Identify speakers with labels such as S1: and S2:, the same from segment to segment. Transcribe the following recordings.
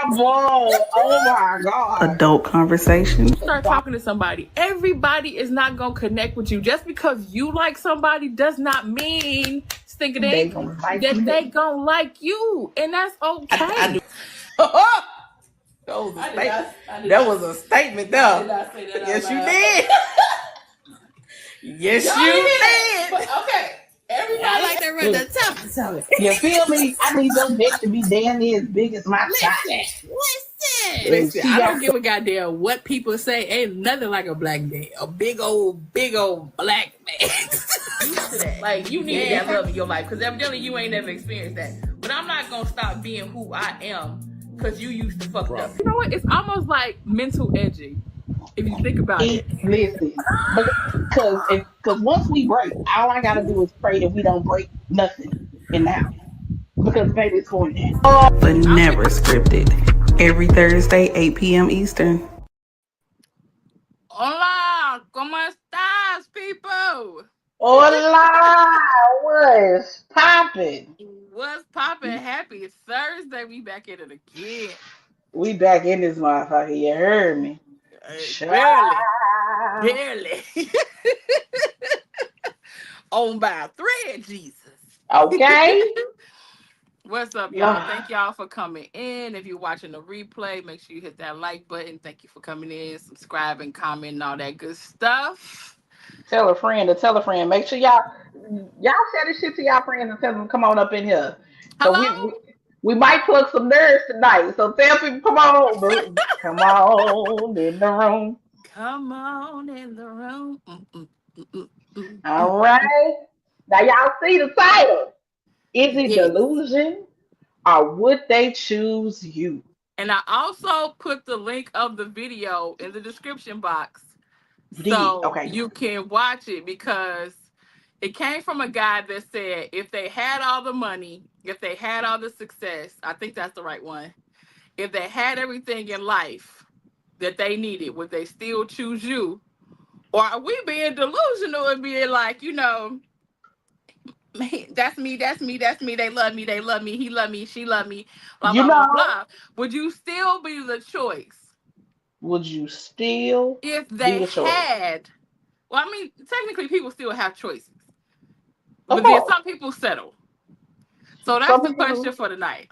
S1: Oh my God.
S2: Adult conversation.
S3: Start talking to somebody. Everybody is not gonna connect with you. Just because you like somebody does not mean
S1: They gonna like
S3: that
S1: you.
S3: they gonna like you, and that's okay.
S1: That was a statement, though.
S3: I did not say that.
S1: Yes,
S3: out
S1: you
S3: loud.
S1: did. Yes, you did.
S3: But okay, everybody. I like that right there. Tell me.
S1: You feel me? I need your dick to be damn near as big as my thigh.
S3: Listen, I don't give a goddamn what people say. Ain't nothing like a black man. A big old black man. Like, you need that love in your life. Because evidently you ain't never experienced that. But I'm not going to stop being who I am because you used to fuck up. You know what? It's almost like mental edging. If you think about it.
S1: Listen, because once we break, all I got to do is pray that we don't break nothing in the house. Because baby, it's going down.
S2: But never scripted. Every Thursday, 8 p.m. Eastern.
S3: Hola, ¿cómo estás, people?
S1: Hola, what's popping?
S3: What's popping? Happy Thursday. We back in it again.
S1: We back in this motherfucker. You heard me?
S3: Barely. On by a thread, Jesus.
S1: Okay.
S3: What's up, y'all? Thank y'all for coming in. If you're watching the replay, make sure you hit that like button. Thank you for coming in, subscribing, commenting, all that good stuff.
S1: Tell a friend to tell a friend. Make sure y'all share this shit to y'all friends and tell them to come on up in here.
S3: Hello?
S1: So we might plug some nerds tonight. So tell people, come on, come on in the room.
S3: Come on in the room.
S1: All right. Now y'all see the title. Is it delusion or would they choose you?
S3: And I also put the link of the video in the description box so you can watch it, because it came from a guy that said if they had all the money, if they had all the success, I think that's the right one. If they had everything in life that they needed, would they still choose you? Or are we being delusional and being like, you know, that's me. They love me. He love me. She love me. Blah, blah, blah, blah. Would you still be the choice?
S1: Would you still
S3: if they had? Well, I mean, technically, people still have choices, but then some people settle. So that's the question for tonight.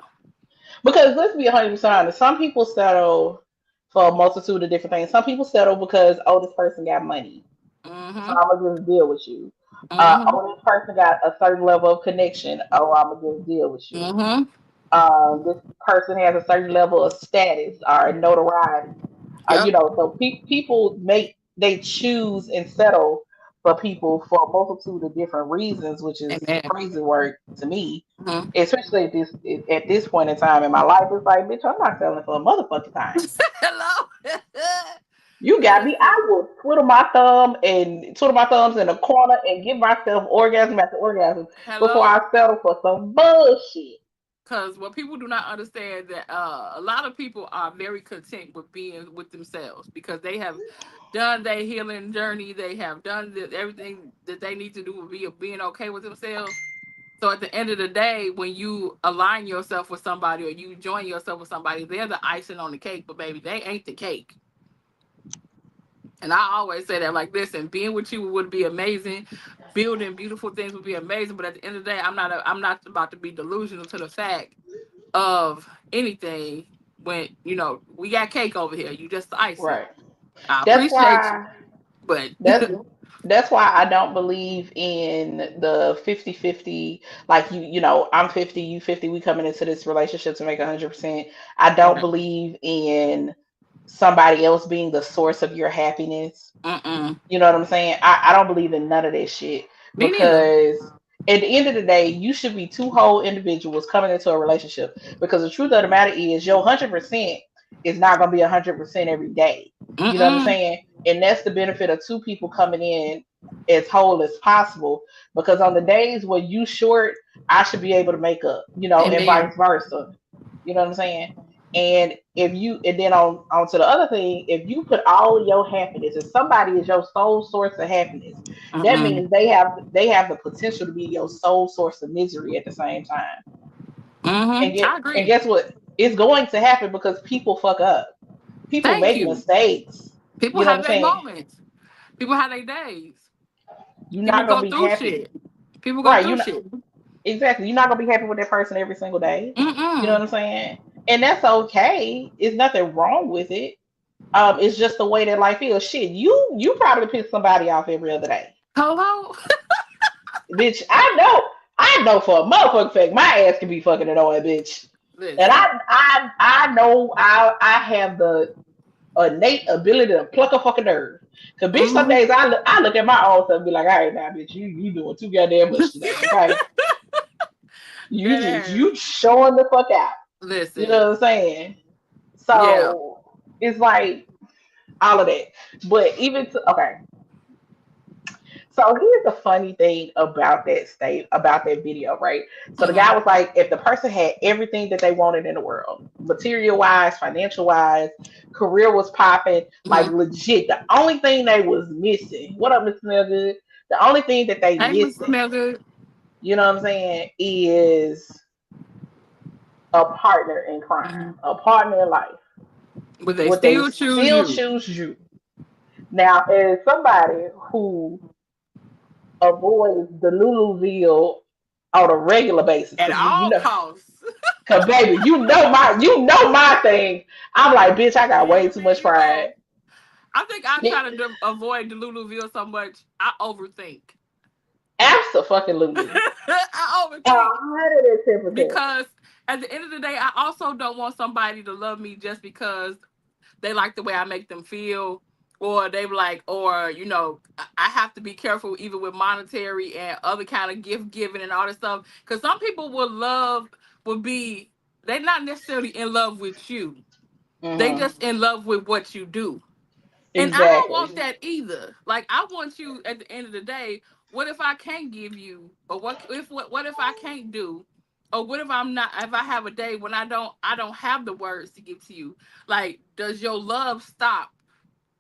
S1: Because let's be 100% honest, some people settle for a multitude of different things. Some people settle because this person got money, so I'm gonna just deal with you. This person got a certain level of connection. I'm gonna just deal with you. This person has a certain level of status or notoriety. So people they choose and settle for people for a multitude of different reasons, which is crazy work to me. Especially at this point in time in my life, it's like, bitch, I'm not settling for a motherfucking time.
S3: Hello.
S1: You got me. I will twiddle my thumbs in the corner and give myself orgasm after orgasm before I settle for some bullshit.
S3: Because what people do not understand that a lot of people are very content with being with themselves because they have done their healing journey. They have done everything that they need to do with being okay with themselves. So at the end of the day, when you align yourself with somebody or you join yourself with somebody, they're the icing on the cake. But baby, they ain't the cake. And I always say that, like, listen, being with you would be amazing. Building beautiful things would be amazing. But at the end of the day, I'm not about to be delusional to the fact of anything when, you know, we got cake over here. You just the icing.
S1: Right.
S3: I appreciate you. But
S1: that's why I don't believe in the 50-50, like I'm 50, you 50, we coming into this relationship to make 100%. I don't believe in somebody else being the source of your happiness. You know what I'm saying? I don't believe in none of that shit, because at the end of the day, you should be two whole individuals coming into a relationship, because the truth of the matter is your 100% is not going to be 100% every day. You know what I'm saying? And that's the benefit of two people coming in as whole as possible, because on the days when you short, I should be able to make up, and vice versa. You know what I'm saying? And then on to the other thing, if you put all of your happiness, if somebody is your sole source of happiness, that means they have the potential to be your sole source of misery at the same time.
S3: I agree.
S1: And guess what? It's going to happen because people fuck up. People
S3: Thank
S1: make
S3: you.
S1: mistakes.
S3: People
S1: You know what
S3: have
S1: I'm
S3: their
S1: saying?
S3: moments. People have their days.
S1: You're
S3: People
S1: not gonna
S3: go
S1: be
S3: through
S1: happy.
S3: shit. People go
S1: Right,
S3: through shit.
S1: exactly. You're not gonna be happy with that person every single day. You know
S3: Mm-mm.
S1: what I'm saying? And that's okay. There's nothing wrong with it. It's just the way that life is. Shit, you probably piss somebody off every other day.
S3: Hello?
S1: Bitch, I know for a motherfucking fact my ass can be fucking annoying, bitch. And
S3: Listen.
S1: I know I have the innate ability to pluck a fucking nerve. Cause bitch, some
S3: Mm-hmm.
S1: days I look at my own self and be like, all right now, bitch, you doing too goddamn much today, okay?
S3: That
S1: You showing the fuck out. You
S3: listen.
S1: know what I'm saying?
S3: Yeah.
S1: So it's like all of that. But okay. So here's the funny thing about that video, right? So the
S3: Mm-hmm.
S1: guy was like, if the person had everything that they wanted in the world, material wise, financial wise, career was popping, like
S3: Mm-hmm.
S1: legit, the only thing they was missing, what up, Mr. Smell Good? The only thing that they
S3: Hey, Mr.
S1: missing,
S3: Smell Good.
S1: you know what I'm saying, is a partner in crime,
S3: Mm-hmm.
S1: a partner in life.
S3: But they
S1: Would they
S3: still choose
S1: still
S3: you.
S1: choose you? Now, as somebody who avoids the Lululemon on a regular basis,
S3: At
S1: because you
S3: all
S1: know,
S3: costs.
S1: because baby, you know my thing. I'm like, bitch, I got way too much
S3: Baby,
S1: pride.
S3: I think I try to avoid the Lululemon so much. I overthink.
S1: Absolutely,
S3: I
S1: a
S3: overthink
S1: hundred and 10%.
S3: because at the end of the day, I also don't want somebody to love me just because they like the way I make them feel, or they like, or I have to be careful even with monetary and other kind of gift giving and all this stuff. Because some people will be, they're not necessarily in love with you. They
S1: Hmm.
S3: just in love with what you do. And I don't
S1: Exactly.
S3: want that either. Like I want you at the end of the day, what if I can't give you, or what if I can't do, or what if I have a day when I don't have the words to give to you. Like, does your love stop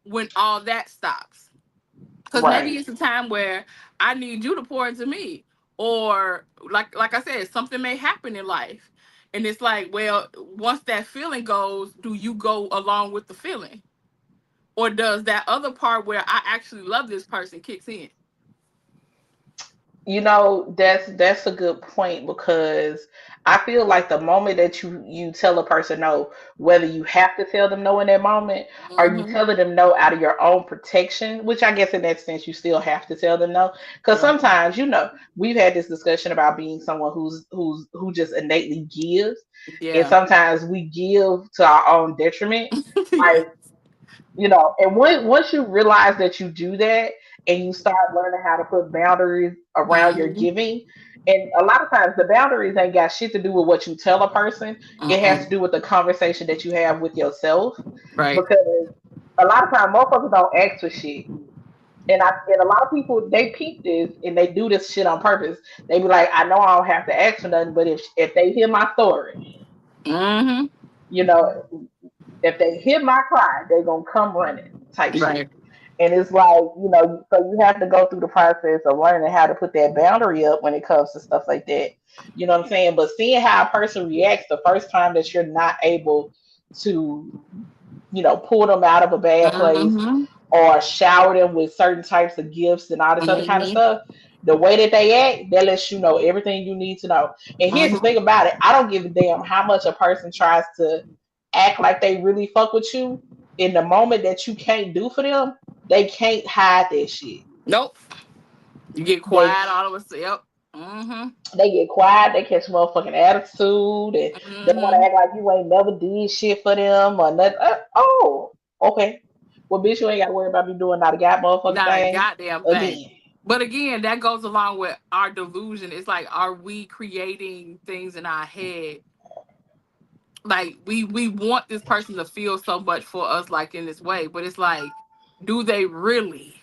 S3: when all that stops? Because maybe
S1: Right.
S3: it's a time where I need you to pour into me. Or like I said, something may happen in life. And it's like, well, once that feeling goes, do you go along with the feeling? Or does that other part where I actually love this person kicks in?
S1: That's a good point because I feel like the moment that you tell a person no, whether you have to tell them no in that moment or you
S3: Mm-hmm.
S1: telling them no out of your own protection, which I guess in that sense you still have to tell them no, because
S3: Right.
S1: sometimes we've had this discussion about being someone who just innately gives, and
S3: Yeah.
S1: sometimes we give to our own detriment.
S3: Yeah.
S1: Like, and once you realize that you do that and you start learning how to put boundaries around your
S3: Mm-hmm.
S1: giving, and a lot of times the boundaries ain't got shit to do with what you tell a person. It has to
S3: Mm-mm.
S1: do with the conversation that you have with yourself.
S3: Right.
S1: Because a lot of times motherfuckers don't ask for shit. And a lot of people they peep this and they do this shit on purpose. They be like, I know I don't have to ask for nothing, but if they hear my story,
S3: Mm-hmm.
S1: you know, if they hear my cry, they gonna come running type shit.
S3: Right.
S1: And it's like, so you have to go through the process of learning how to put that boundary up when it comes to stuff like that. You know what I'm saying? But seeing how a person reacts the first time that you're not able to, pull them out of a bad place
S3: Mm-hmm.
S1: or shower them with certain types of gifts and all this other kind of
S3: Mm-hmm.
S1: stuff, the way that they act, that lets you know everything you need to know. And here's the
S3: Mm-hmm.
S1: thing about it, I don't give a damn how much a person tries to act like they really fuck with you. In the moment that you can't do for them, they can't hide that shit.
S3: Nope. You get
S1: They
S3: quiet all of a sudden. Yep. Mm-hmm.
S1: they get quiet, they catch motherfucking attitude, and they want to
S3: Mm-hmm.
S1: act like you ain't never did shit for them or nothing. Oh, okay. Well, bitch, you ain't got to worry about me doing not a god motherfucking
S3: Not a
S1: thing
S3: goddamn thing.
S1: again.
S3: But again, that goes along with our delusion. It's like, are we creating things in our head? Like we want this person to feel so much for us, like in this way, but it's like, do they really?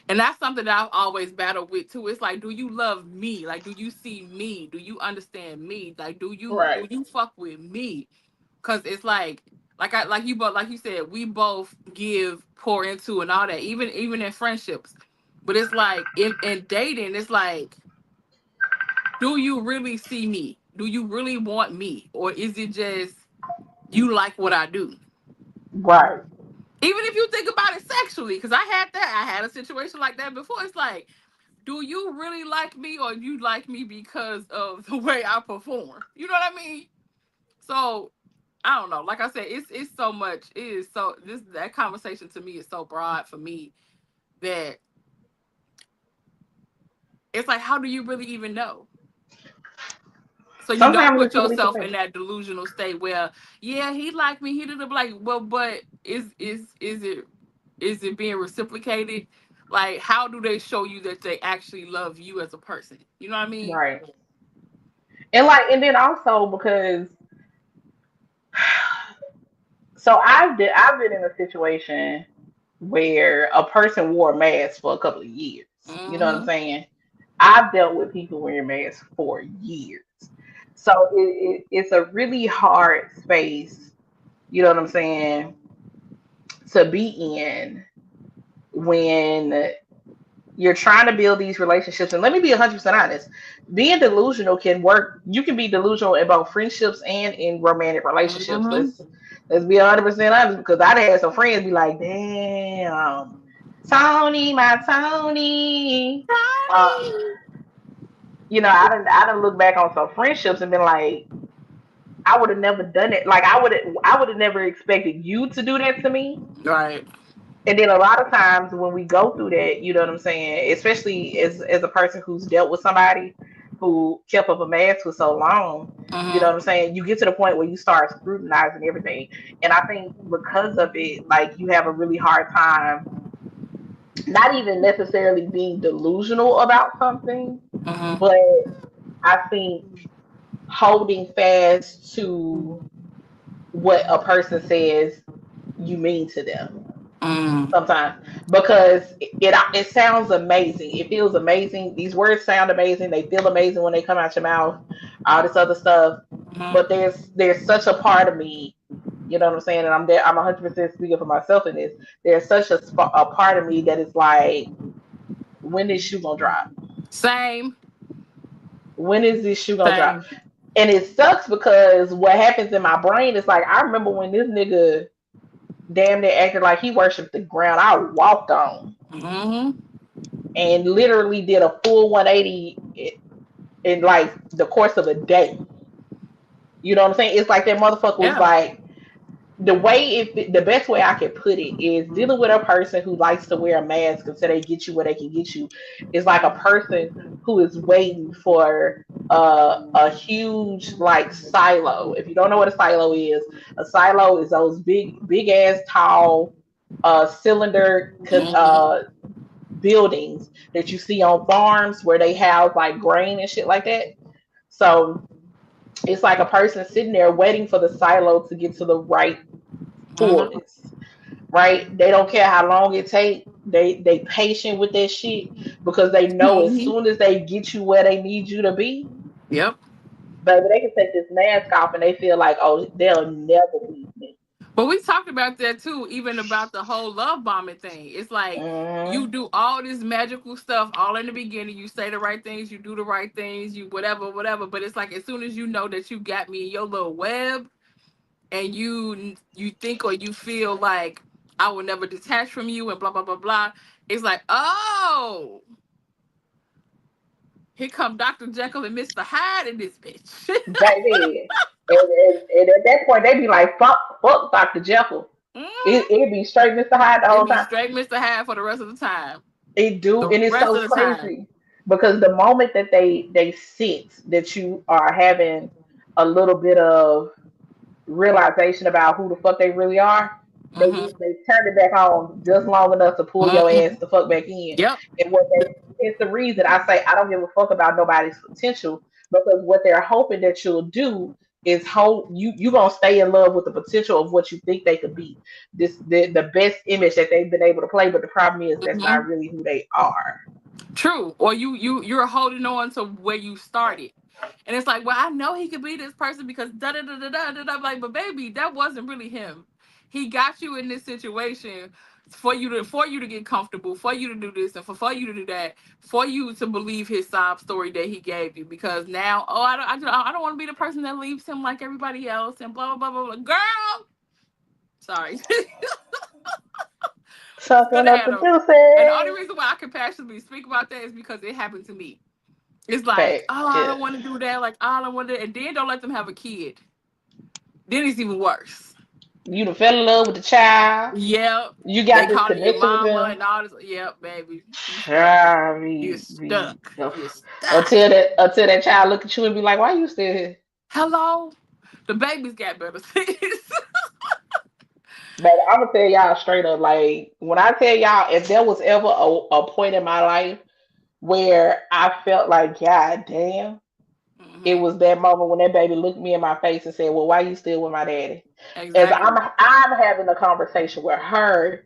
S3: And that's something that I've always battled with too. It's like, do you love me? Like, do you see me? Do you understand me? Like, do you
S1: Right.
S3: do you fuck with me? Because it's like you both, like you said, we both give, pour into, and all that, even in friendships. But it's like in dating, it's like, do you really see me? Do you really want me, or is it just you like what I do.
S1: Right.
S3: Even if you think about it sexually, because I had a situation like that before. It's like, do you really like me, or you like me because of the way I perform? You know what I mean? So I don't know. Like I said, it's so much. It is so this that conversation to me is so broad for me that it's like, how do you really even know? So you don't
S1: Sometimes
S3: put
S1: it's a leap of
S3: yourself
S1: faith.
S3: in that delusional state where, yeah, he liked me, he didn't like. Well, but is it being reciprocated? Like, how do they show you that they actually love you as a person? You know what I mean?
S1: Right. And like, and then also because so I've been in a situation where a person wore a mask for a couple of years. You know what I'm
S3: Mm-hmm.
S1: saying? I've dealt with people wearing masks for years. So it's a really hard space, you know what I'm saying, to be in when you're trying to build these relationships. And let me be 100% honest, being delusional can work. You can be delusional in both friendships and in romantic relationships.
S3: Mm-hmm.
S1: Let's be 100% honest, because I've had some friends be like, damn, Tony, my Tony. uh, I done look back on some friendships and been like, I would have never done it. Like I would have never expected you to do that to me.
S3: Right.
S1: And then a lot of times when we go through that, you know what I'm saying, especially as a person who's dealt with somebody who kept up a mask for so long, you know what
S3: Mm-hmm.
S1: I'm saying, you get to the point where you start scrutinizing everything. And I think because of it, like you have a really hard time not even necessarily being delusional about something,
S3: Mm-hmm.
S1: but I think holding fast to what a person says you mean to them
S3: Mm-hmm.
S1: sometimes, because it sounds amazing, it feels amazing, these words sound amazing, they feel amazing when they come out your mouth, all this other stuff. But there's such a part of me, you know what I'm saying, and I'm 100% speaking for myself in this. There's such a part of me that is like, when is shoe gonna drop?
S3: Same.
S1: When is this shoe gonna drop?
S3: Same.
S1: And it sucks because what happens in my brain is like, I remember when this nigga damn near acted like he worshipped the ground I walked on,
S3: Mm-hmm.
S1: and literally did a full 180 in like the course of a day. You know what I'm saying? It's like that motherfucker was
S3: Yeah.
S1: like, the best way I can put it is dealing with a person who likes to wear a mask until they get you where they can get you is like a person who is waiting for a huge like silo. If you don't know what a silo is those big ass tall cylinder
S3: Mm-hmm.
S1: buildings that you see on farms where they house like grain and shit like that. So it's like a person sitting there waiting for the silo to get to the right
S3: Mm-hmm.
S1: fullness, right? They don't care how long it take. They patient with that shit because they know as
S3: Mm-hmm.
S1: soon as they get you where they need you to be,
S3: Yep.
S1: baby, they can take this mask off and they feel like, oh, they'll never leave me.
S3: But we talked about that too, even about the whole love bombing thing. It's like you
S1: Mm-hmm.
S3: do all this magical stuff all in the beginning. You say the right things, you do the right things, you whatever, whatever. But it's like as soon as you know that you got me in your little web, and you think or you feel like I will never detach from you, and blah blah blah blah. It's like, oh, here come Dr. Jekyll and Mr. Hyde in this bitch.
S1: Baby. And at that point, they be like, fuck Dr. Jekyll.
S3: Mhm.
S1: It be straight Mr. Hyde the
S3: It
S1: whole
S3: be
S1: time.
S3: straight Mr. Hyde for the rest of the time.
S1: It do,
S3: The
S1: and it's
S3: rest
S1: so
S3: of the time.
S1: crazy because the moment that they sense that you are having a little bit of realization about who the fuck they really are,
S3: Mm-hmm.
S1: they turn it back on just long enough to pull your ass
S3: Mm-hmm.
S1: the fuck back in.
S3: Yep.
S1: And what they it's the reason I say I don't give a fuck about nobody's potential, because what they're hoping that you'll do is hope you gonna stay in love with the potential of what you think they could be. The best image that they've been able to play, but the problem is that's
S3: Mm-hmm.
S1: not really who they are.
S3: True. Or you're holding on to where you started. And it's like, well, I know he could be this person because da da da da da da. I'm like, but baby, that wasn't really him. He got you in this situation for you to get comfortable, for you to do this and for you to do that, for you to believe his sob story that he gave you. Because now, oh, I don't want to be the person that leaves him like everybody else and blah blah blah blah blah. Girl, sorry,
S1: Sucking
S3: could have
S1: up
S3: had
S1: the
S3: him. And the only
S1: juices.
S3: reason why I can passionately speak about that is because it happened to me. It's like,
S1: Fact.
S3: oh, I
S1: Yeah.
S3: don't want to do that. Like, oh, I don't want to. And then don't let them have a kid. Then it's even worse.
S1: You done fell in love with the child.
S3: Yep.
S1: You
S3: They
S1: got this
S3: calling your
S1: connection with
S3: mama
S1: them.
S3: and all this. Yep, baby. You stuck.
S1: Child,
S3: You
S1: be
S3: stuck.
S1: ugh.
S3: You stuck.
S1: Until that child look at you and be like, why you still here?
S3: Hello? The babies got better things.
S1: But I'm gonna tell y'all straight up, like when I tell y'all, if there was ever a point in my life where I felt like, God damn, it
S3: hmm
S1: was that moment when that baby looked me in my face and said, well, why you still with my daddy? As
S3: Exactly.
S1: I'm having a conversation with her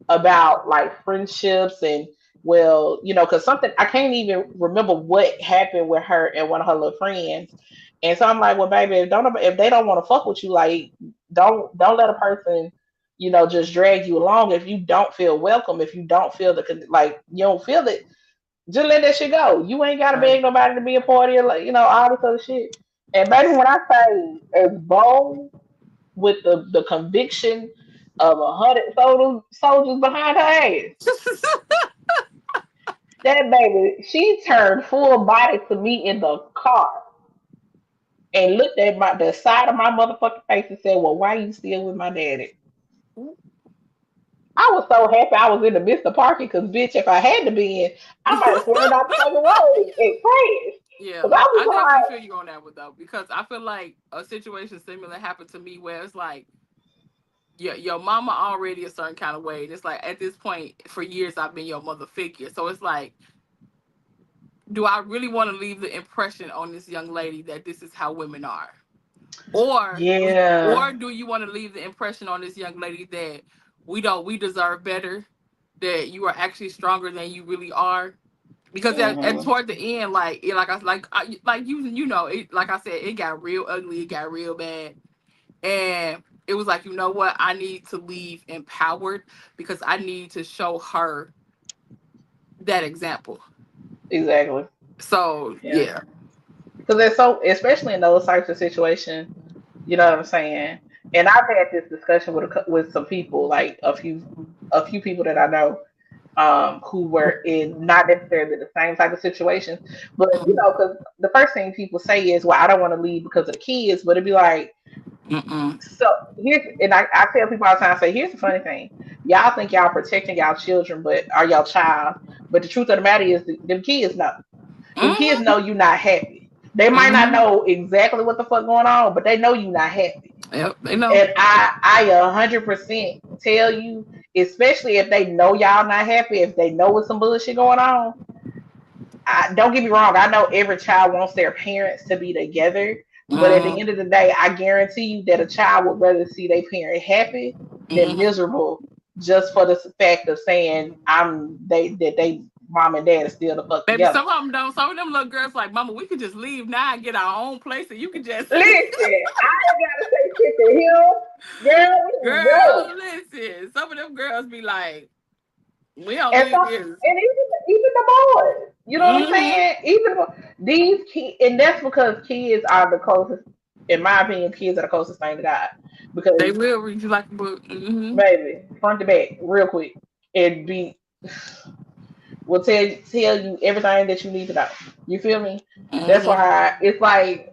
S1: about like friendships and well, because something I can't even remember what happened with her and one of her little friends. And so I'm like, well, baby, if they don't want to fuck with you, like don't let a person, just drag you along if you don't feel welcome, if you don't feel like you don't feel it, just let that shit go. You ain't gotta
S3: Right.
S1: beg nobody to be a party, or like, all this other shit. And baby, when I say as bold with the conviction of 100 soldiers behind her ass. That baby, she turned full body to me in the car and looked at the side of my motherfucking face and said, well, why you still with my daddy? I was so happy I was in the midst of parking because, bitch, if I had to be in, I might have slammed out the fucking road and crashed. Because
S3: Yeah,
S1: I was
S3: I definitely
S1: like,
S3: feel you on that one though, because I feel like a situation similar happened to me where it's like your mama already a certain kind of way. And it's like at this point for years I've been your mother figure. So it's like, do I really want to leave the impression on this young lady that this is how women are? Or
S1: yeah.
S3: or do you want to leave the impression on this young lady that we deserve better, that you are actually stronger than you really are? Because at
S1: Hmm.
S3: toward the end, like you know it, like I said, it got real ugly, it got real bad, and it was like, you know what, I need to leave empowered because I need to show her that example.
S1: Exactly.
S3: So
S1: Yeah.
S3: yeah.
S1: Because it's so, especially in those types of situations, you know what I'm saying? And I've had this discussion with some people, like a few people that I know, who were in not necessarily the same type of situations, but because the first thing people say is, "Well, I don't want to leave because of the kids," but it'd be like,
S3: Mm-mm.
S1: so I tell people all the time, I say, here's the funny thing, y'all think y'all protecting y'all children, but are y'all child? But the truth of the matter is, them kids know. Them kids
S3: Mm-hmm.
S1: know you not happy. They might not
S3: Mm-hmm.
S1: know exactly what the fuck going on, but they know you not happy.
S3: Yep, they know.
S1: And I 100% tell you, especially if they know y'all not happy, if they know with some bullshit going on. Don't get me wrong. I know every child wants their parents to be together, but at the
S3: Mm-hmm.
S1: end of the day, I guarantee you that a child would rather see their parent happy than
S3: Mm-hmm.
S1: miserable, just for the fact of saying they mom and dad are still the fuck
S3: Baby,
S1: together.
S3: some of them don't. Some of them little girls like, Mama, we could just leave now and get our own place, and you could just,
S1: Listen, I ain't gotta say shit to him, girl. We can go.
S3: girl, listen. Some of them girls be like, we don't
S1: And
S3: leave
S1: some,
S3: this.
S1: and even the boys, you know what I'm
S3: Mm-hmm.
S1: saying? These kids, and that's because kids are the closest, in my opinion, kids are the closest thing to God.
S3: They
S1: Because
S3: will read you like a book. Mm-hmm.
S1: baby, front to back, real quick, it be will tell you everything that you need to know. You feel me? That's
S3: Mm-hmm.
S1: why it's like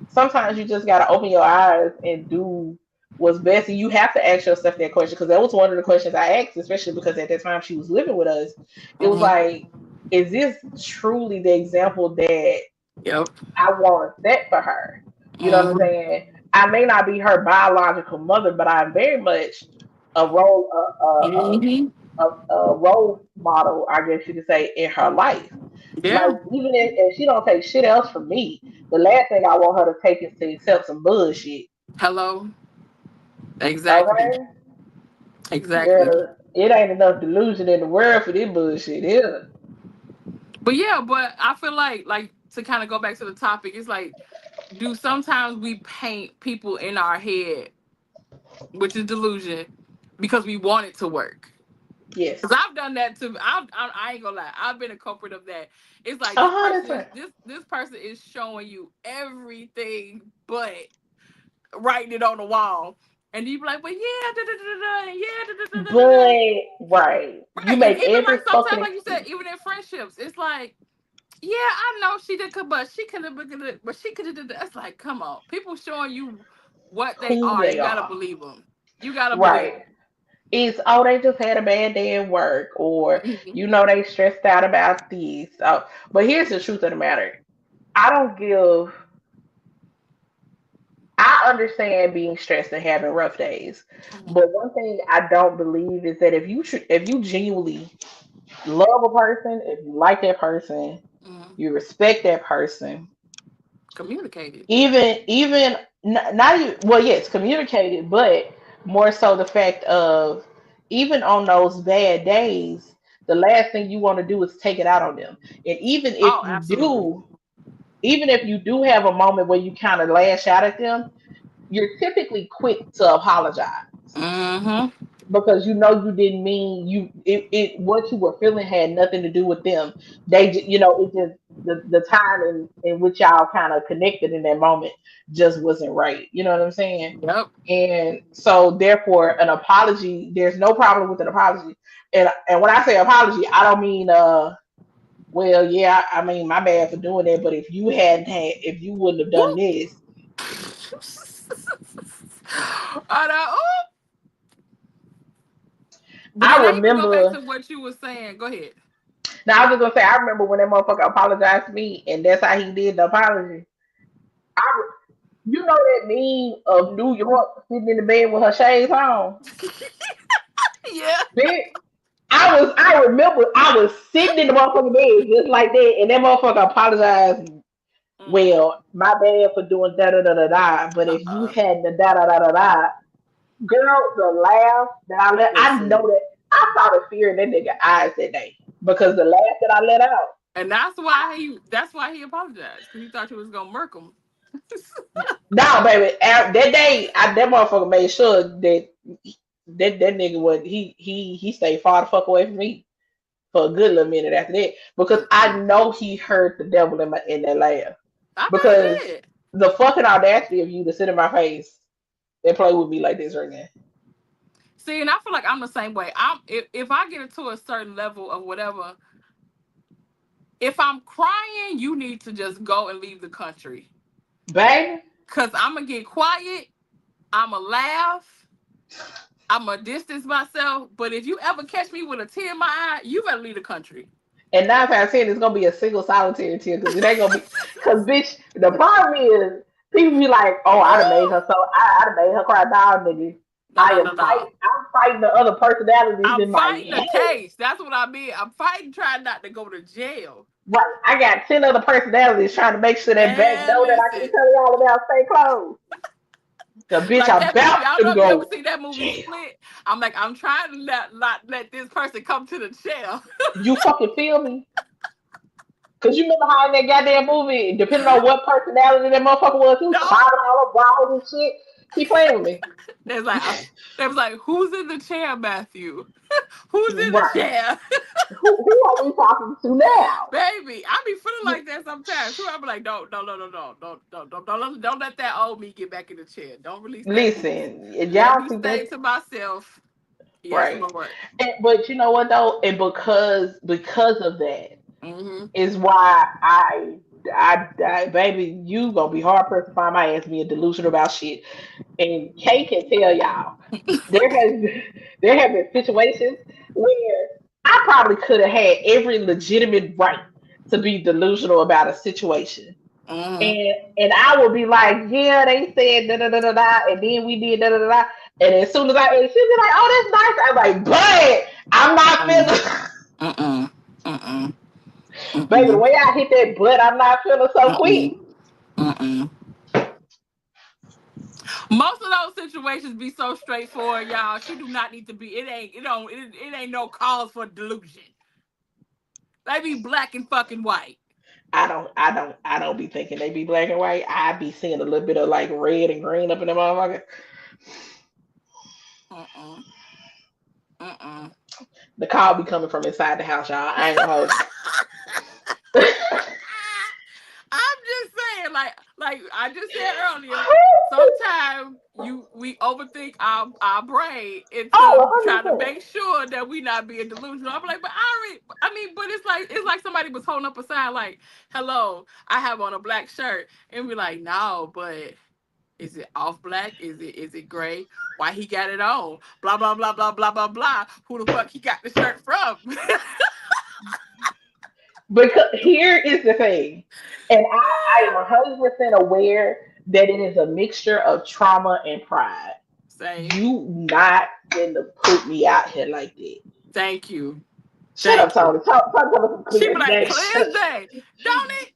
S1: sometimes you just gotta open your eyes and do what's best. And you have to ask yourself that question because that was one of the questions I asked, especially because at that time she was living with us. It was
S3: Mm-hmm.
S1: like, is this truly the example that
S3: Yep.
S1: I want to set for her? You know what I'm
S3: Mm-hmm.
S1: saying? I may not be her biological mother, but I'm very much a role
S3: Mm-hmm.
S1: a role model, I guess you could say, in her life. Like
S3: Yeah.
S1: even if she don't take shit else from me, the last thing I want her to take is to accept some bullshit.
S3: Hello. Exactly.
S1: Okay,
S3: Exactly.
S1: girl, it ain't enough delusion in the world for this bullshit here.
S3: But yeah, but I feel like to kind of go back to the topic, it's like, do sometimes we paint people in our head, which is delusion, because we want it to work.
S1: Yes.
S3: Because I've done that too. I ain't gonna lie. I've been a culprit of that. It's like
S1: A
S3: this
S1: hundred
S3: person is
S1: percent.
S3: this person is showing you everything but writing it on the wall. And you be like, well, yeah, da, da, da, da, yeah, da, da, da, da, da, da.
S1: But right, you
S3: Right. And
S1: make
S3: even
S1: every
S3: like sometimes,
S1: fucking
S3: like you said,
S1: excuse.
S3: even in friendships, it's like, yeah, I know she did, but she could have, but she could have did that. It's like, come on, people showing you what they
S1: Who
S3: are.
S1: they
S3: You gotta
S1: are.
S3: believe them. You gotta believe
S1: Right. It's, oh, they just had a bad day at work, or
S3: them.
S1: they stressed out about this. Oh, but here's the truth of the matter. I don't give. I understand being stressed and having rough days,
S3: Mhm.
S1: but one thing I don't believe is that if you genuinely love a person, if you like that person,
S3: Mhm.
S1: you respect that person,
S3: Communicated.
S1: even not even, well, yes, communicated, but more so the fact of, even on those bad days, the last thing you want to do is take it out on them. And
S3: Oh, absolutely.
S1: even if you do have a moment where you kind of lash out at them, you're typically quick to apologize,
S3: Mm-hmm.
S1: because you didn't mean you, it what you were feeling had nothing to do with them. It just, the time in which y'all kind of connected in that moment just wasn't right. You know what I'm saying?
S3: Yep.
S1: And so therefore an apology, there's no problem with an apology. And when I say apology, I don't mean well, yeah, I mean, my bad for doing that, but if you wouldn't have
S3: Woo.
S1: done this.
S3: I know. Ooh. But
S1: I
S3: then I even go back
S1: remember.
S3: to what you were saying. Go ahead.
S1: Now I was just gonna say, I remember when that motherfucker apologized to me, and that's how he did the apology. I, you know that meme of New York sitting in the bed with her shades on,
S3: Yeah.
S1: bitch. I remember I was sitting in the motherfucking bed just like that, and that motherfucker apologized.
S3: Mm-hmm.
S1: Well, my bad for doing da da da da da. But if you
S3: Uh-uh.
S1: hadn't da da da da da, girl, the laugh that I let, I know
S3: Listen.
S1: that I saw the fear in that nigga eyes that day, because the laugh that I let out.
S3: And that's why he apologized. Because he thought you was gonna murk him.
S1: No, baby, that day, that motherfucker made sure that that nigga would, he stayed far the fuck away from me for a good little minute after that, because I
S3: Mm-mm.
S1: know he heard the devil in that laugh,
S3: I bet
S1: because
S3: he did.
S1: the fucking audacity of you to sit in my face and play with me like this right now.
S3: See, and I feel like I'm the same way. If I get into a certain level of whatever, if I'm crying, you need to just go and leave the country.
S1: Baby,
S3: Cause I'm gonna get quiet. I'ma laugh. I'ma distance myself. But if you ever catch me with a tear in my eye, you better leave the country.
S1: and 9 out of 10 it's gonna be a single solitary tear, because it ain't gonna be, because bitch, the problem is people be like, oh, I done made
S3: Ooh.
S1: her, so I done made her cry down, nigga.
S3: No, no, no, no.
S1: I'm fighting the other personalities
S3: I'm
S1: in my
S3: fighting a
S1: head.
S3: case. That's what I mean. I'm fighting trying not to go to jail.
S1: Right, I got 10 other personalities trying to make sure that back
S3: Man,
S1: door that I keep
S3: listen.
S1: telling y'all about stay closed. Cause bitch,
S3: Like
S1: I'm
S3: that movie.
S1: about
S3: I don't
S1: to
S3: know if you ever
S1: go
S3: seen that movie
S1: jail.
S3: Split. I'm like, I'm trying to not let this person come to the jail.
S1: You fucking feel me? Cause you remember how in that goddamn movie, depending on what personality that motherfucker was, he was
S3: No.
S1: climbing all up walls and shit. Keep playing with me.
S3: There's like, they was like, who's in the chair, Matthew? Who's in the
S1: Right.
S3: chair?
S1: Who are we talking to now?
S3: Baby, I be feeling like that sometimes too. I be like, don't let that old me get back in the chair. Don't release that beast.
S1: Listen,
S3: Let
S1: y'all
S3: me
S1: see
S3: stay
S1: that,
S3: to myself. Yes,
S1: right?
S3: Lord.
S1: But you know what though, and because of that
S3: Mm-hmm.
S1: is why baby, you gonna be hard pressed to find my ass being delusional about shit. And Kay can tell y'all, there has there have been situations where I probably could have had every legitimate right to be delusional about a situation.
S3: Mm-hmm.
S1: And I would be like, yeah, they said da da da da da, and then we did da da da da. And as soon as and she'd be like, oh, that's nice. I'm like, but I'm not
S3: Mm-mm.
S1: feeling,
S3: Mm-mm. Mm-mm.
S1: baby, the
S3: Mm-mm.
S1: way I hit that butt, I'm not feeling so quick.
S3: Mm-mm. Mm-mm. Most of those situations be so straightforward, y'all. She do not need to be. It ain't no cause for delusion. They be black and fucking white.
S1: I don't be thinking they be black and white. I be seeing a little bit of like red and green up in the motherfucker.
S3: Mm-mm. Mm-mm.
S1: The call be coming from inside the house, y'all. I ain't gonna hold you.
S3: I'm just saying, like I just said earlier, sometimes we overthink our brain into
S1: Oh,
S3: trying to
S1: 100%.
S3: make sure that we not being delusional. I'm like, but I mean, but it's like somebody was holding up a sign like, "Hello, I have on a black shirt," and we're like, "No, but is it off black? Is it gray? Why he got it on? Blah blah blah blah blah blah blah. Who the fuck he got the shirt from?"
S1: Because here is the thing, and I am 100% aware that it is a mixture of trauma and pride.
S3: Same.
S1: You not gonna put me out here like that.
S3: Thank you.
S1: Shut up,
S3: Thank you.
S1: Tony. Talk about some
S3: She
S1: clear
S3: be like,
S1: today.
S3: clear as day, don't it?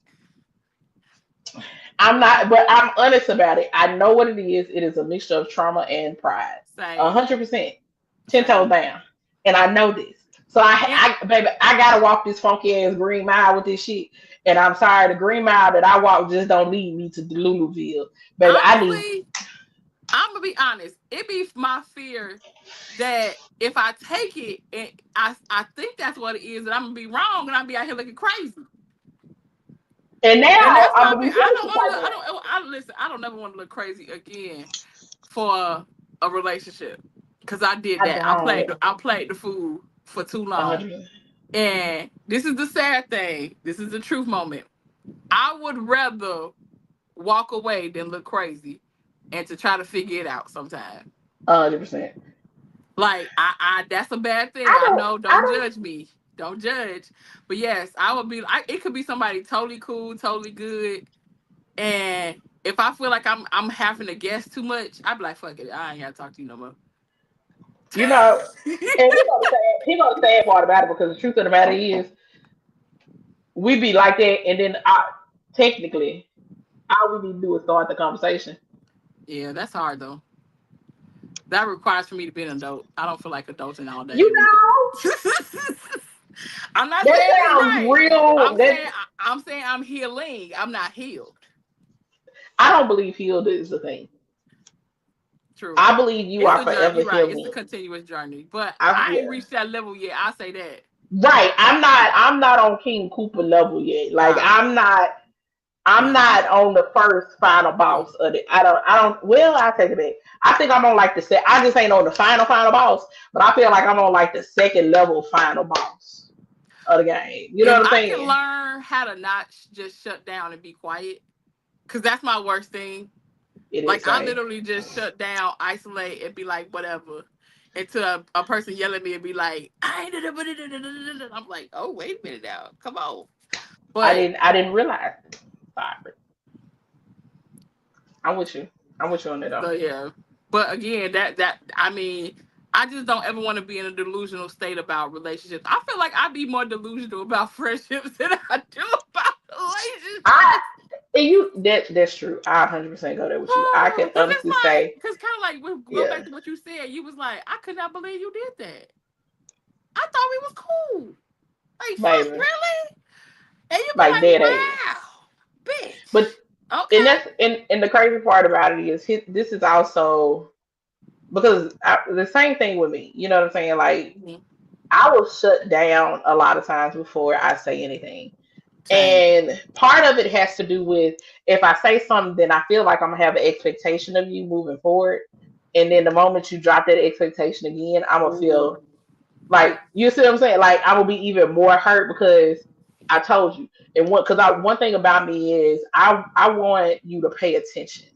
S1: I'm not, but I'm honest about it. I know what it is. It is a mixture of trauma and pride. A
S3: Same,
S1: 100%, 10 toes
S3: same.
S1: down, and I know this. So
S3: And
S1: baby, I gotta walk this funky ass green mile with this shit. And I'm sorry, the green mile that I walk just don't lead me to Louisville, baby. I need.
S3: honestly, I'm gonna be honest. It be my fear that if I take it and I think that's what it is, that I'm gonna be wrong and I'm be out here looking crazy.
S1: And
S3: And
S1: now
S3: that's
S1: I'm
S3: my
S1: gonna
S3: fear.
S1: be
S3: I
S1: feeling
S3: don't
S1: some
S3: want
S1: type
S3: to.
S1: of
S3: I
S1: way.
S3: don't. I listen. I don't never want to look crazy again for a relationship because I did
S1: I
S3: that.
S1: don't.
S3: I played the fool for too long.
S1: 100.
S3: And this is the sad thing. This is the truth moment. I would rather walk away than look crazy and to try to figure it out sometime.
S1: 100%.
S3: Like I that's a bad thing.
S1: I
S3: I
S1: don't.
S3: know,
S1: I
S3: don't
S1: don't.
S3: judge me. Don't judge. But yes, I would be it could be somebody totally cool, totally good. And if I feel like I'm having to guess too much, I'd be like, fuck it. I ain't gotta talk to you no more.
S1: You know. And he gonna say part about it because the truth of the matter is we be like that, and then technically all we need to do is start the conversation.
S3: Yeah, that's hard though. That requires for me to be an adult. I don't feel like adulting all day
S1: You
S3: every day.
S1: know,
S3: I'm not
S1: that
S3: saying it's
S1: sounds
S3: right.
S1: real. That
S3: I'm saying I'm healing. I'm not healed.
S1: I don't believe healed is the thing.
S3: True.
S1: I believe you
S3: It's
S1: are
S3: a journey.
S1: forever
S3: You're right. It's a
S1: healing.
S3: continuous journey. But I ain't
S1: Yeah.
S3: reached that level yet. I say that.
S1: Right. I'm not on King Cooper level yet. Like
S3: Nah.
S1: I'm not on the first final boss of it. I don't well, I take it back. I think I'm on like I just ain't on the final boss, but I feel like I'm on like the second level final boss of the game. You know
S3: If
S1: what I'm
S3: I can
S1: saying?
S3: learn how to not just shut down and be quiet, because that's my worst thing.
S1: It
S3: Like
S1: is
S3: I
S1: same.
S3: literally just shut down, isolate, and be like, whatever. Until a person yell at me and be like, I ain't I'm like, oh, wait a minute now. Come on.
S1: I
S3: But
S1: didn't I didn't realize. Sorry. I'm with you. I'm with you on that though.
S3: so yeah. But again, that I mean, I just don't ever want to be in a delusional state about relationships. I feel like I'd be more delusional about friendships than I do about
S1: I
S3: relationships.
S1: and you that's true. I 100% go there with you. I can
S3: Cause it's
S1: honestly
S3: like,
S1: say,
S3: cause kind of like we'll go back
S1: yeah,
S3: to what you said. You was like, I could not believe you did that. I thought we was cool. Like, fuck,
S1: baby,
S3: really? And you be
S1: like
S3: like,
S1: dead ass.
S3: wow,
S1: But
S3: bitch.
S1: and
S3: Okay.
S1: and the crazy part about it is this is also because the same thing with me. You know what I'm saying? Like
S3: Mhm.
S1: I will shut down a lot of times before I say anything.
S3: Same.
S1: And part of it has to do with if I say something, then I feel like I'm gonna have an expectation of you moving forward. And then the moment you drop that expectation again, I'm gonna
S3: Ooh.
S1: feel like you see what I'm saying. Like I will be even more hurt because I told you. And one thing about me is I want you to pay attention.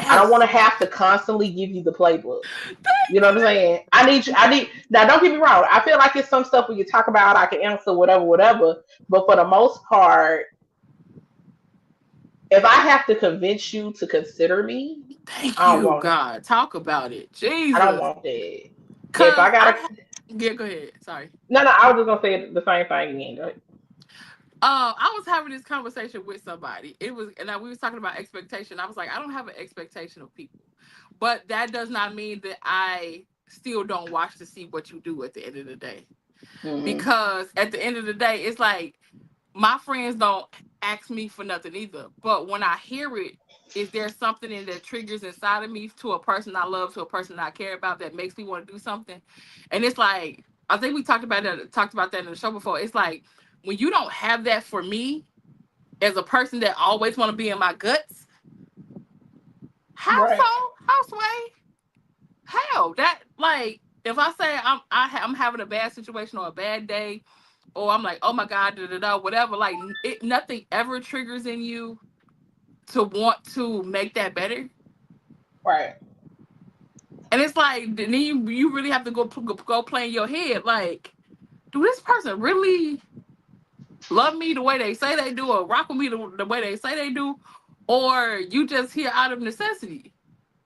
S1: I don't want
S3: Yes.
S1: to have to constantly give you the playbook. You
S3: Thank
S1: know what I'm
S3: you.
S1: saying? I need now don't get me wrong. I feel like it's some stuff we can talk about, I can answer whatever. But for the most part, if I have to convince you to consider me,
S3: Thank
S1: I don't
S3: you,
S1: want it.
S3: God. Talk about it.
S1: I don't
S3: Jesus.
S1: want that. If
S3: Cause
S1: I gotta
S3: yeah, go ahead. Sorry.
S1: no, I was just gonna say the same thing again. Go ahead.
S3: I was having this conversation with somebody. It was, and we was talking about expectation. I was like, I don't have an expectation of people, but that does not mean that I still don't watch to see what you do at the end of the day.
S1: Hmm.
S3: Because at the end of the day, it's like my friends don't ask me for nothing either. But when I hear it is there something in that triggers inside of me to a person I love, to a person I care about, that makes me want to do something? And it's like, I think we talked about that in the show before. It's like when you don't have that for me as a person that always want to be in my guts, how so?
S1: Right.
S3: How sway? How that, like, if I say I'm having a bad situation or a bad day, or I'm like, oh my god, da da da, whatever, like nothing ever triggers in you to want to make that better.
S1: Right.
S3: And it's like, then you really have to go play in your head, like, do this person really love me the way they say they do, or rock with me the way they say they do, or you just here out of necessity?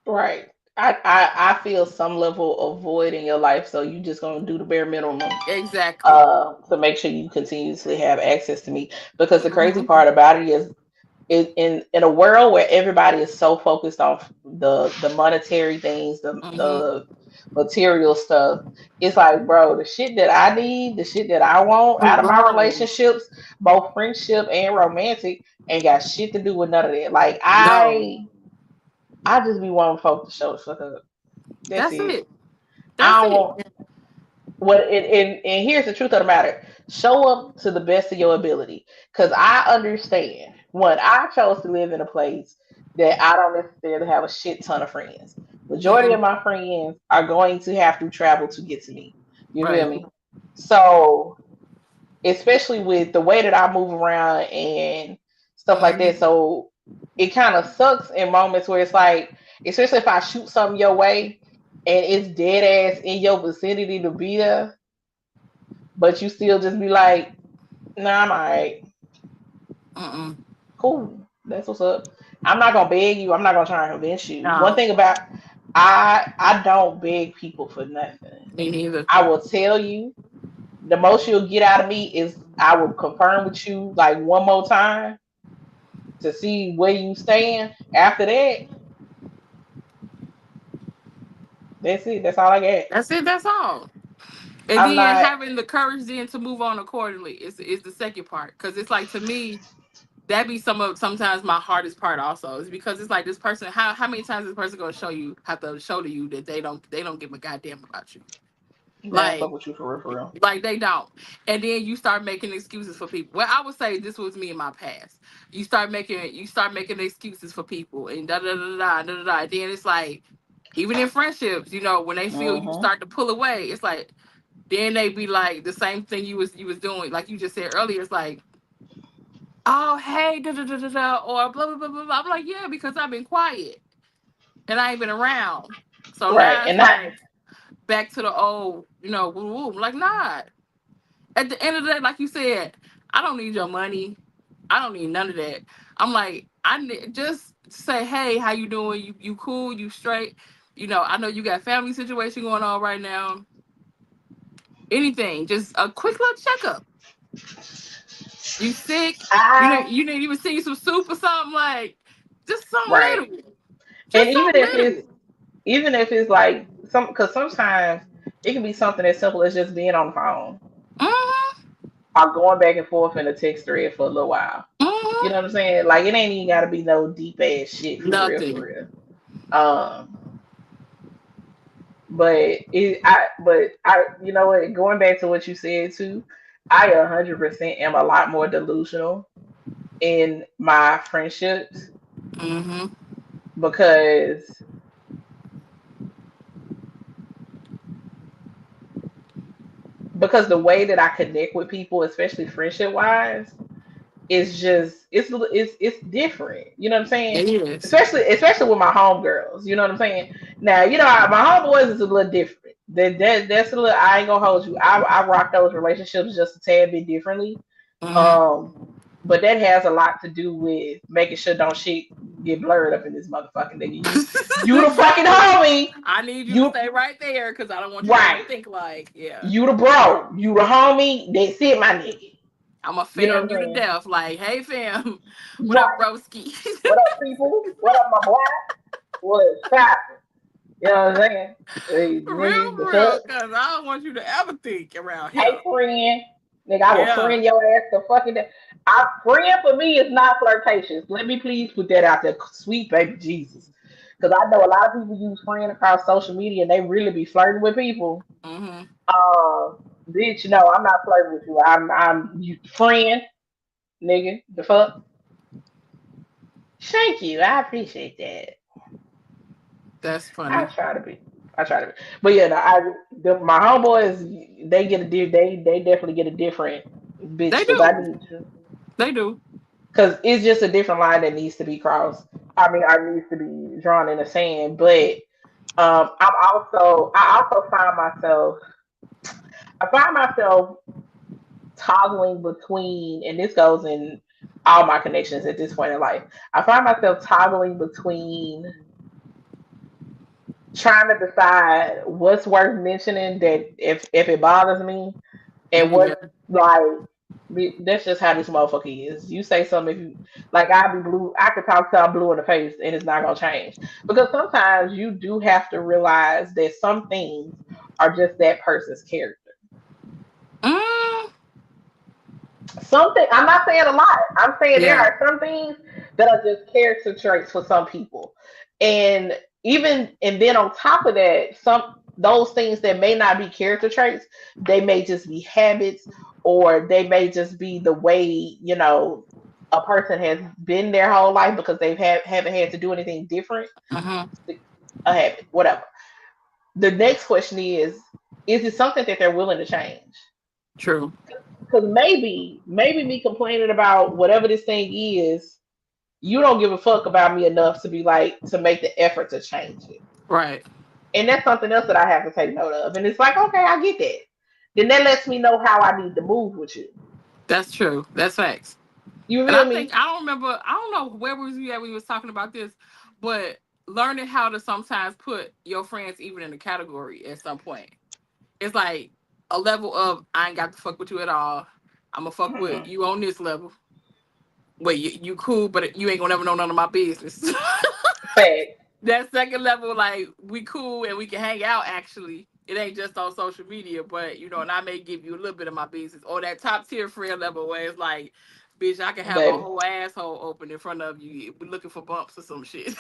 S1: Right. I feel some level of void in your life, so you just gonna do the bare minimum
S3: Exactly.
S1: to make sure you continuously have access to me. Because the crazy
S3: Hmm.
S1: part about it is, in a world where everybody is so focused on the monetary things,
S3: Hmm.
S1: the material stuff, it's like, bro, the shit that I need, the shit that I want out of my
S3: No,
S1: relationships, both friendship and romantic, ain't got shit to do with none of that. Like
S3: no,
S1: I just be wanting folks to show the fuck up. That's
S3: that's
S1: it.
S3: it. That's
S1: I don't
S3: it.
S1: want what and here's the truth of the matter. Show up to the best of your ability. Cause I understand when I chose to live in a place that I don't necessarily have a shit ton of friends. Majority
S3: Hmm.
S1: of my friends are going to have to travel to get to me. You feel
S3: Right.
S1: me? So especially with the way that I move around and stuff like
S3: Hmm.
S1: that. So it kind of sucks in moments where it's like, especially if I shoot something your way and it's dead ass in your vicinity to be there, but you still just be like, nah, I'm all right.
S3: Mm-mm.
S1: Cool. That's what's up. I'm not gonna beg you. I'm not gonna try and convince you. One
S3: No,
S1: thing about I don't beg people for nothing.
S3: me neither.
S1: I will tell you the most you'll get out of me is I will confirm with you like one more time to see where you stand. After that, that's it. That's all I get.
S3: That's it. That's all. And
S1: I'm
S3: then
S1: not.
S3: having the courage then to move on accordingly is the second part. Because it's like, to me, that be sometimes my hardest part also, is because it's like, this person, how many times this person gonna have to show to you that they don't give a goddamn about you.
S1: They don't fuck
S3: Like,
S1: with you for real, for real.
S3: they don't. And then you start making excuses for people. Well, I would say this was me in my past. You start making excuses for people, and da da da da da da da. Then it's like, even in friendships, when they feel you
S1: Mm-hmm.
S3: start to pull away, it's like, then they be like the same thing you was doing, like you just said earlier. It's like, oh hey, da da da da da, or blah blah blah blah blah. I'm like, yeah, because I've been quiet and I ain't been around. So
S1: Right,
S3: now it's
S1: and not
S3: like back to the old, woo woo. Like, nah. At the end of the day, like you said, I don't need your money. I don't need none of that. I'm like, I need, just say, hey, how you doing? You cool? You straight? I know you got family situation going on right now. Anything, just a quick little checkup. You sick?
S1: I
S3: You didn't even see some soup or something, like, just something
S1: right.
S3: little,
S1: And
S3: just something little.
S1: even if it's like some, because sometimes it can be something as simple as just being on the phone
S3: Mm-hmm.
S1: or going back and forth in a text thread for a little while. You know
S3: Mm-hmm.
S1: what I'm saying? Like it ain't even got to be no deep ass shit for real, for
S3: Nothing.
S1: real. Um, but I, you know what? Going back to what you said too, I 100% am a lot more delusional in my friendships
S3: Mm-hmm.
S1: because the way that I connect with people, especially friendship wise, is just it's different. You know what I'm saying?
S3: It is.
S1: Especially with my homegirls. You know what I'm saying? Now my homeboys is a little different. That's a little. I ain't gonna hold you. I rock those relationships just a tad bit differently.
S3: Mm-hmm.
S1: Um, but that has a lot to do with making sure don't shit get blurred up in this motherfucking nigga. You the fucking
S3: Exactly.
S1: homie.
S3: I need you to
S1: You
S3: stay right there because I don't want you to ever
S1: right.
S3: think like, yeah,
S1: You the bro. You the homie. That's it, my nigga.
S3: I'm a
S1: You know what
S3: fam
S1: I'm
S3: you to
S1: saying?
S3: death. Like, hey fam, what up,
S1: Right.
S3: broski?
S1: What up, people? What up, my boy? What's poppin'? You know what I'm saying? Hey, nigga,
S3: For
S1: what's
S3: real,
S1: up?
S3: because I don't want you to ever think around
S1: Hey,
S3: here.
S1: friend. Nigga, I will
S3: Yeah.
S1: friend your ass to fucking death. Friend for me is not flirtatious. Let me please put that out there, sweet baby Jesus. Because I know a lot of people use friend across social media and they really be flirting with people.
S3: Mm-hmm.
S1: Uh, bitch, no, I'm not flirting with you. I'm you friend, nigga. The fuck? Thank you. I appreciate that.
S3: That's
S1: I
S3: funny.
S1: try to be. I try to be. But yeah, no, my homeboys, they definitely get a different bitch
S3: They
S1: because I
S3: do.
S1: need to.
S3: They do.
S1: Because it's just a different line that needs to be crossed. I mean, I needs to be drawn in the sand. But I also find myself toggling between, and this goes in all my connections at this point in life. I find myself toggling between trying to decide what's worth mentioning that if it bothers me, and
S3: Yeah.
S1: what like that's just how this motherfucker is. You say something if you like I'll be blue I could talk till I'm blue in the face and it's not gonna change. Because sometimes you do have to realize that some things are just that person's character.
S3: Mm,
S1: Something I'm not saying a lot. I'm saying there
S3: yeah.
S1: are some things that are just character traits for some people. And and then on top of that, some those things that may not be character traits, they may just be habits or they may just be the way, a person has been their whole life because haven't had to do anything different.
S3: Mm-hmm.
S1: A habit, whatever. The next question is it something that they're willing to change?
S3: True.
S1: Because maybe me complaining about whatever this thing is, you don't give a fuck about me enough to be like to make the effort to change it.
S3: Right.
S1: And that's something else that I have to take note of. And it's like, okay, I get that. Then that lets me know how I need to move with you.
S3: That's true. That's facts.
S1: You
S3: And
S1: feel
S3: I
S1: me?
S3: think I don't remember. I don't know where was we at. We was talking about this, but learning how to sometimes put your friends even in a category at some point. It's like a level of I ain't got to fuck with you at all. I'm gonna fuck with
S1: Mm-mm.
S3: you on this level. Wait, you cool, but you ain't gonna never know none of my business.
S1: Fact.
S3: That second level, like we cool and we can hang out. Actually, it ain't just on social media, but and I may give you a little bit of my business. Or that top tier friend level where it's like, bitch, I can have a
S1: Baby.
S3: whole asshole open in front of you. We're looking for bumps or some shit.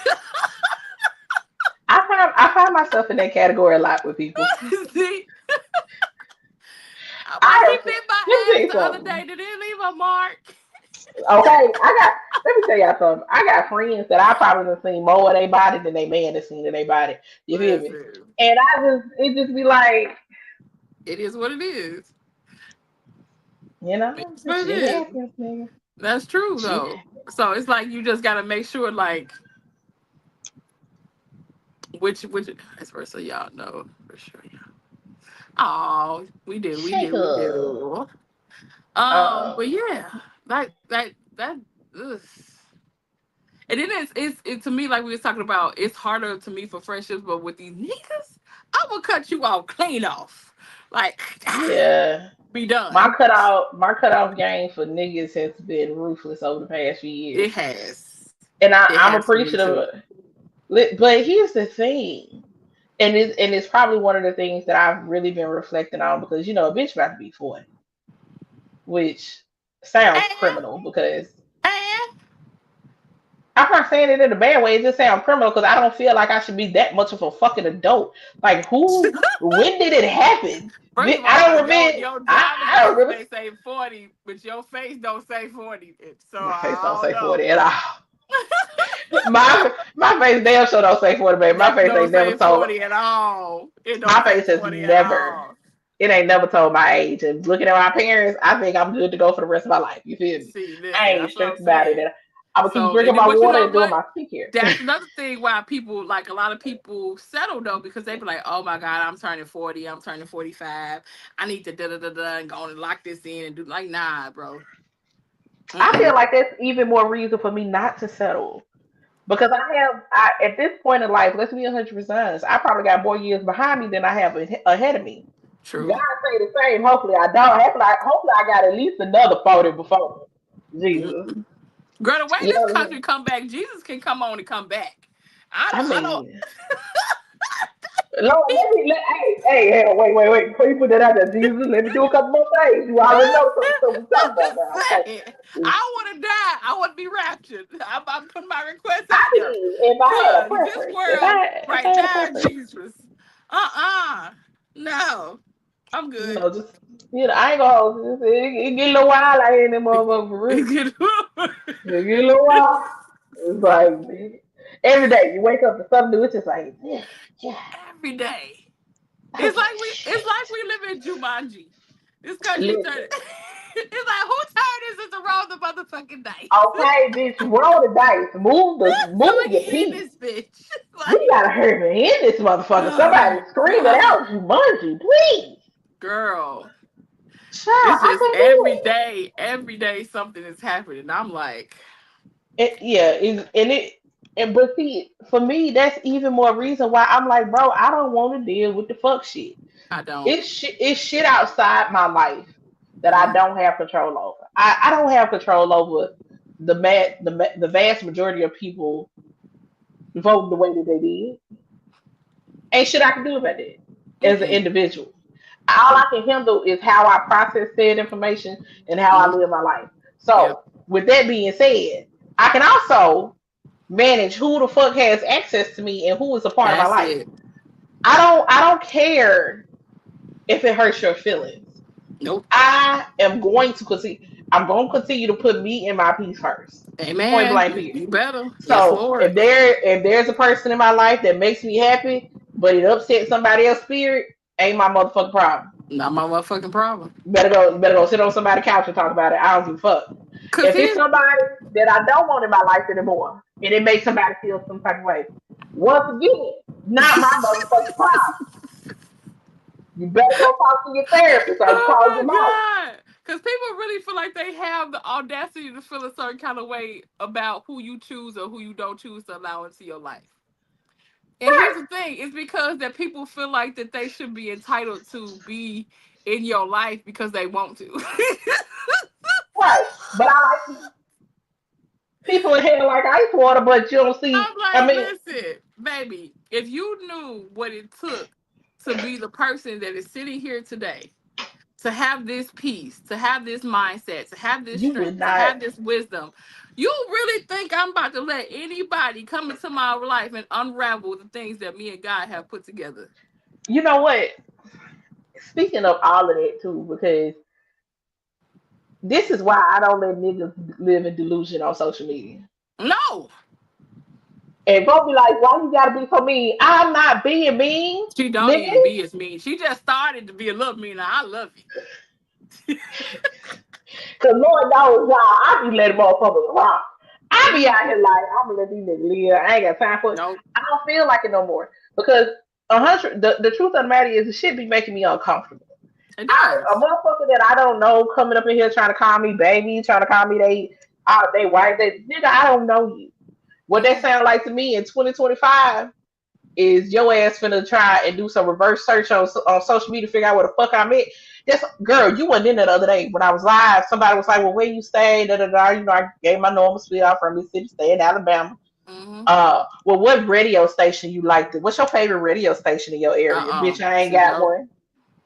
S1: I find myself in that category a lot with people.
S3: See, why
S1: I
S3: he
S1: have
S3: bit
S1: let me
S3: my
S1: tell
S3: ass
S1: you
S3: the other
S1: something.
S3: day? Did it leave a mark?
S1: Okay, let me tell y'all something. I got friends that I probably have seen more of their body than they man has seen of their body. You feel me?
S3: Listen,
S1: And it just be like,
S3: it is what it is. It's what it
S1: shit
S3: is.
S1: happens, nigga.
S3: That's true
S1: Shit.
S3: though. So it's like you just gotta make sure, like, which as far so y'all know for sure. Yeah. Oh,
S1: Shake
S3: we
S1: up.
S3: do. But
S1: Um,
S3: yeah, that. Ugh. And then it to me like we was talking about. It's harder to me for friendships, but with these niggas, I will cut you off clean off, like
S1: yeah.
S3: be done.
S1: My cutoff game for niggas has been ruthless over the past few years.
S3: It has.
S1: And
S3: It
S1: I'm
S3: has for me
S1: appreciative
S3: too.
S1: of it. But here's the thing. And it's probably one of the things that I've really been reflecting on because a bitch about to be 40, which sounds
S3: And,
S1: criminal because
S3: and
S1: I'm not saying it in a bad way. It just sounds criminal because I don't feel like I should be that much of a fucking adult. Like who? When did it happen?
S3: first of
S1: I
S3: all,
S1: don't remember.
S3: your
S1: I,
S3: driver's
S1: I don't
S3: license
S1: remember.
S3: may say 40, but your face don't say 40. So
S1: My face don't
S3: I don't
S1: say
S3: know.
S1: 40 at all. My face damn sure don't say 40, baby. My
S3: That
S1: face
S3: don't
S1: ain't never
S3: say
S1: told.
S3: 40 at all. It
S1: My
S3: don't say
S1: face has
S3: 40 at
S1: never.
S3: all.
S1: It ain't never told my age. And looking at my parents, I think I'm good to go for the rest of my life. You feel me?
S3: See,
S1: I
S3: listen,
S1: ain't
S3: that's what I'm
S1: stressed about it.
S3: saying.
S1: And I'm gonna keep
S3: So,
S1: drinking
S3: and then,
S1: my
S3: but you
S1: water
S3: know
S1: and doing
S3: what?
S1: my skincare.
S3: That's another thing why people, like a lot of people settle though, because they be like, oh my God, I'm turning 40, I'm turning 45. I need to da da da da and go and lock this in and do like, nah, bro.
S1: I feel
S3: Mm-mm.
S1: like that's even more reason for me not to settle. Because at this point in life, let's be 100% honest, I probably got more years behind me than I have ahead of me. God
S3: True.
S1: say the same. Hopefully I don't. Hopefully I got at least another 40 before me. Jesus.
S3: Mm-mm. Girl, the way
S1: You
S3: this
S1: know what I
S3: country
S1: mean?
S3: come back, Jesus can come on and come back. I
S1: I
S3: don't, I don't.
S1: mean, Lord, wait. Before you put that out there, Jesus, let me do a couple more things. You already know something we talking
S3: I'm
S1: about
S3: just
S1: now.
S3: saying. I don't want to die. I want to be raptured. I'm putting my request
S1: I
S3: out there.
S1: mean, if I had a
S3: Cause this
S1: preference,
S3: world
S1: if I
S3: right
S1: had a
S3: now,
S1: preference,
S3: Jesus. No. I'm good.
S1: just I ain't gonna hold you. It get a little wild out here in them motherfucker for real.
S3: Every
S1: It get a little wild. It's like every day you wake up to something new. It's just like, yeah.
S3: day. It's like we live in Jumanji. This country
S1: Listen,
S3: turned. It's like who turned this into roll the motherfucking dice?
S1: okay, bitch, roll the dice,
S3: So
S1: move
S3: we
S1: your
S3: can end
S1: piece.
S3: this bitch.
S1: We
S3: Like,
S1: gotta hurry in this motherfucker. Somebody
S3: oh
S1: scream it
S3: God,
S1: out, Jumanji, please.
S3: girl,
S1: Child,
S3: it's
S1: I
S3: just
S1: can do
S3: every day something is happening. I'm like,
S1: it. But see, for me, that's even more reason why I'm like, bro, I don't want to deal with the fuck shit.
S3: I don't.
S1: It's shit outside my life that I
S3: Mhm.
S1: don't have control over. I don't have control over the vast majority of people voting the way that they did. Ain't shit I can do about that as an
S3: Mm-mm.
S1: individual. All I can handle is how I process said information and how I
S3: Mhm.
S1: live my life.
S3: Yep,
S1: So, with that being said, I can also manage who the fuck has access to me and who is a part of my
S3: that's
S1: life.
S3: it.
S1: I don't care if it hurts your feelings.
S3: Nope.
S1: I am going to continue. I'm going to continue to put me in my peace first. Point
S3: Amen.
S1: blank
S3: You,
S1: period.
S3: you better. Yes,
S1: So
S3: Lord.
S1: if there's a person in my life that makes me happy, but it upsets somebody else's spirit, ain't my motherfucking problem.
S3: Not my motherfucking problem.
S1: Better go sit on somebody's couch and talk about it. I don't give a fuck.
S3: Cause
S1: If it's
S3: here's
S1: somebody that I don't want in my life anymore, and it makes somebody feel some type of way, once again, not my motherfucking problem. You better go talk to your therapist or call
S3: oh
S1: your
S3: my
S1: mom.
S3: God. Because people really feel like they have the audacity to feel a certain kind of way about who you choose or who you don't choose to allow into your life. And here's
S1: Right,
S3: the thing, it's because that people feel like that they should be entitled to be in your life because they want to.
S1: right. But I like people in here like ice water, but you don't see.
S3: I'm
S1: I
S3: like,
S1: mean,
S3: listen, baby, if you knew what it took to be the person that is sitting here today, to have this peace, to have this mindset, to have this
S1: you would
S3: strength, to
S1: not.
S3: have this wisdom. You really think I'm about to let anybody come into my life and unravel the things that me and God have put together?
S1: You know what? Speaking of all of that too, because this is why I don't let niggas live in delusion on social media.
S3: No.
S1: And folks be like, why you gotta be so mean? I'm not being mean,
S3: She don't
S1: nigga.
S3: even be as mean. She just started to be a little mean. I love you.
S1: Cause Lord knows, y'all, I be letting motherfuckers rock. I be out
S3: Mm-hmm.
S1: here like, I'm gonna let these niggas live. I ain't got time for it.
S3: Nope.
S1: I don't feel like it no more. Because the truth of the matter is the shit be making me uncomfortable.
S3: It
S1: A
S3: does.
S1: motherfucker that I don't know coming up in here trying to call me baby, trying to call me they wife, they nigga, I don't know you. What that
S3: Mm-mm.
S1: sound like to me in 2025 is your ass finna try and do some reverse search on social media to figure out where the fuck I'm at. Just girl, you wasn't in there the other day when I was live. Somebody was like, "Well, where you stay?" Da da da. You know, I gave my normal spiel. I'm from Mississippi State in Alabama.
S3: Mm-hmm.
S1: Well, what radio station you like? What's your favorite radio station in your area?
S3: Uh-uh.
S1: Bitch, I ain't
S3: See,
S1: got
S3: nope.
S1: one.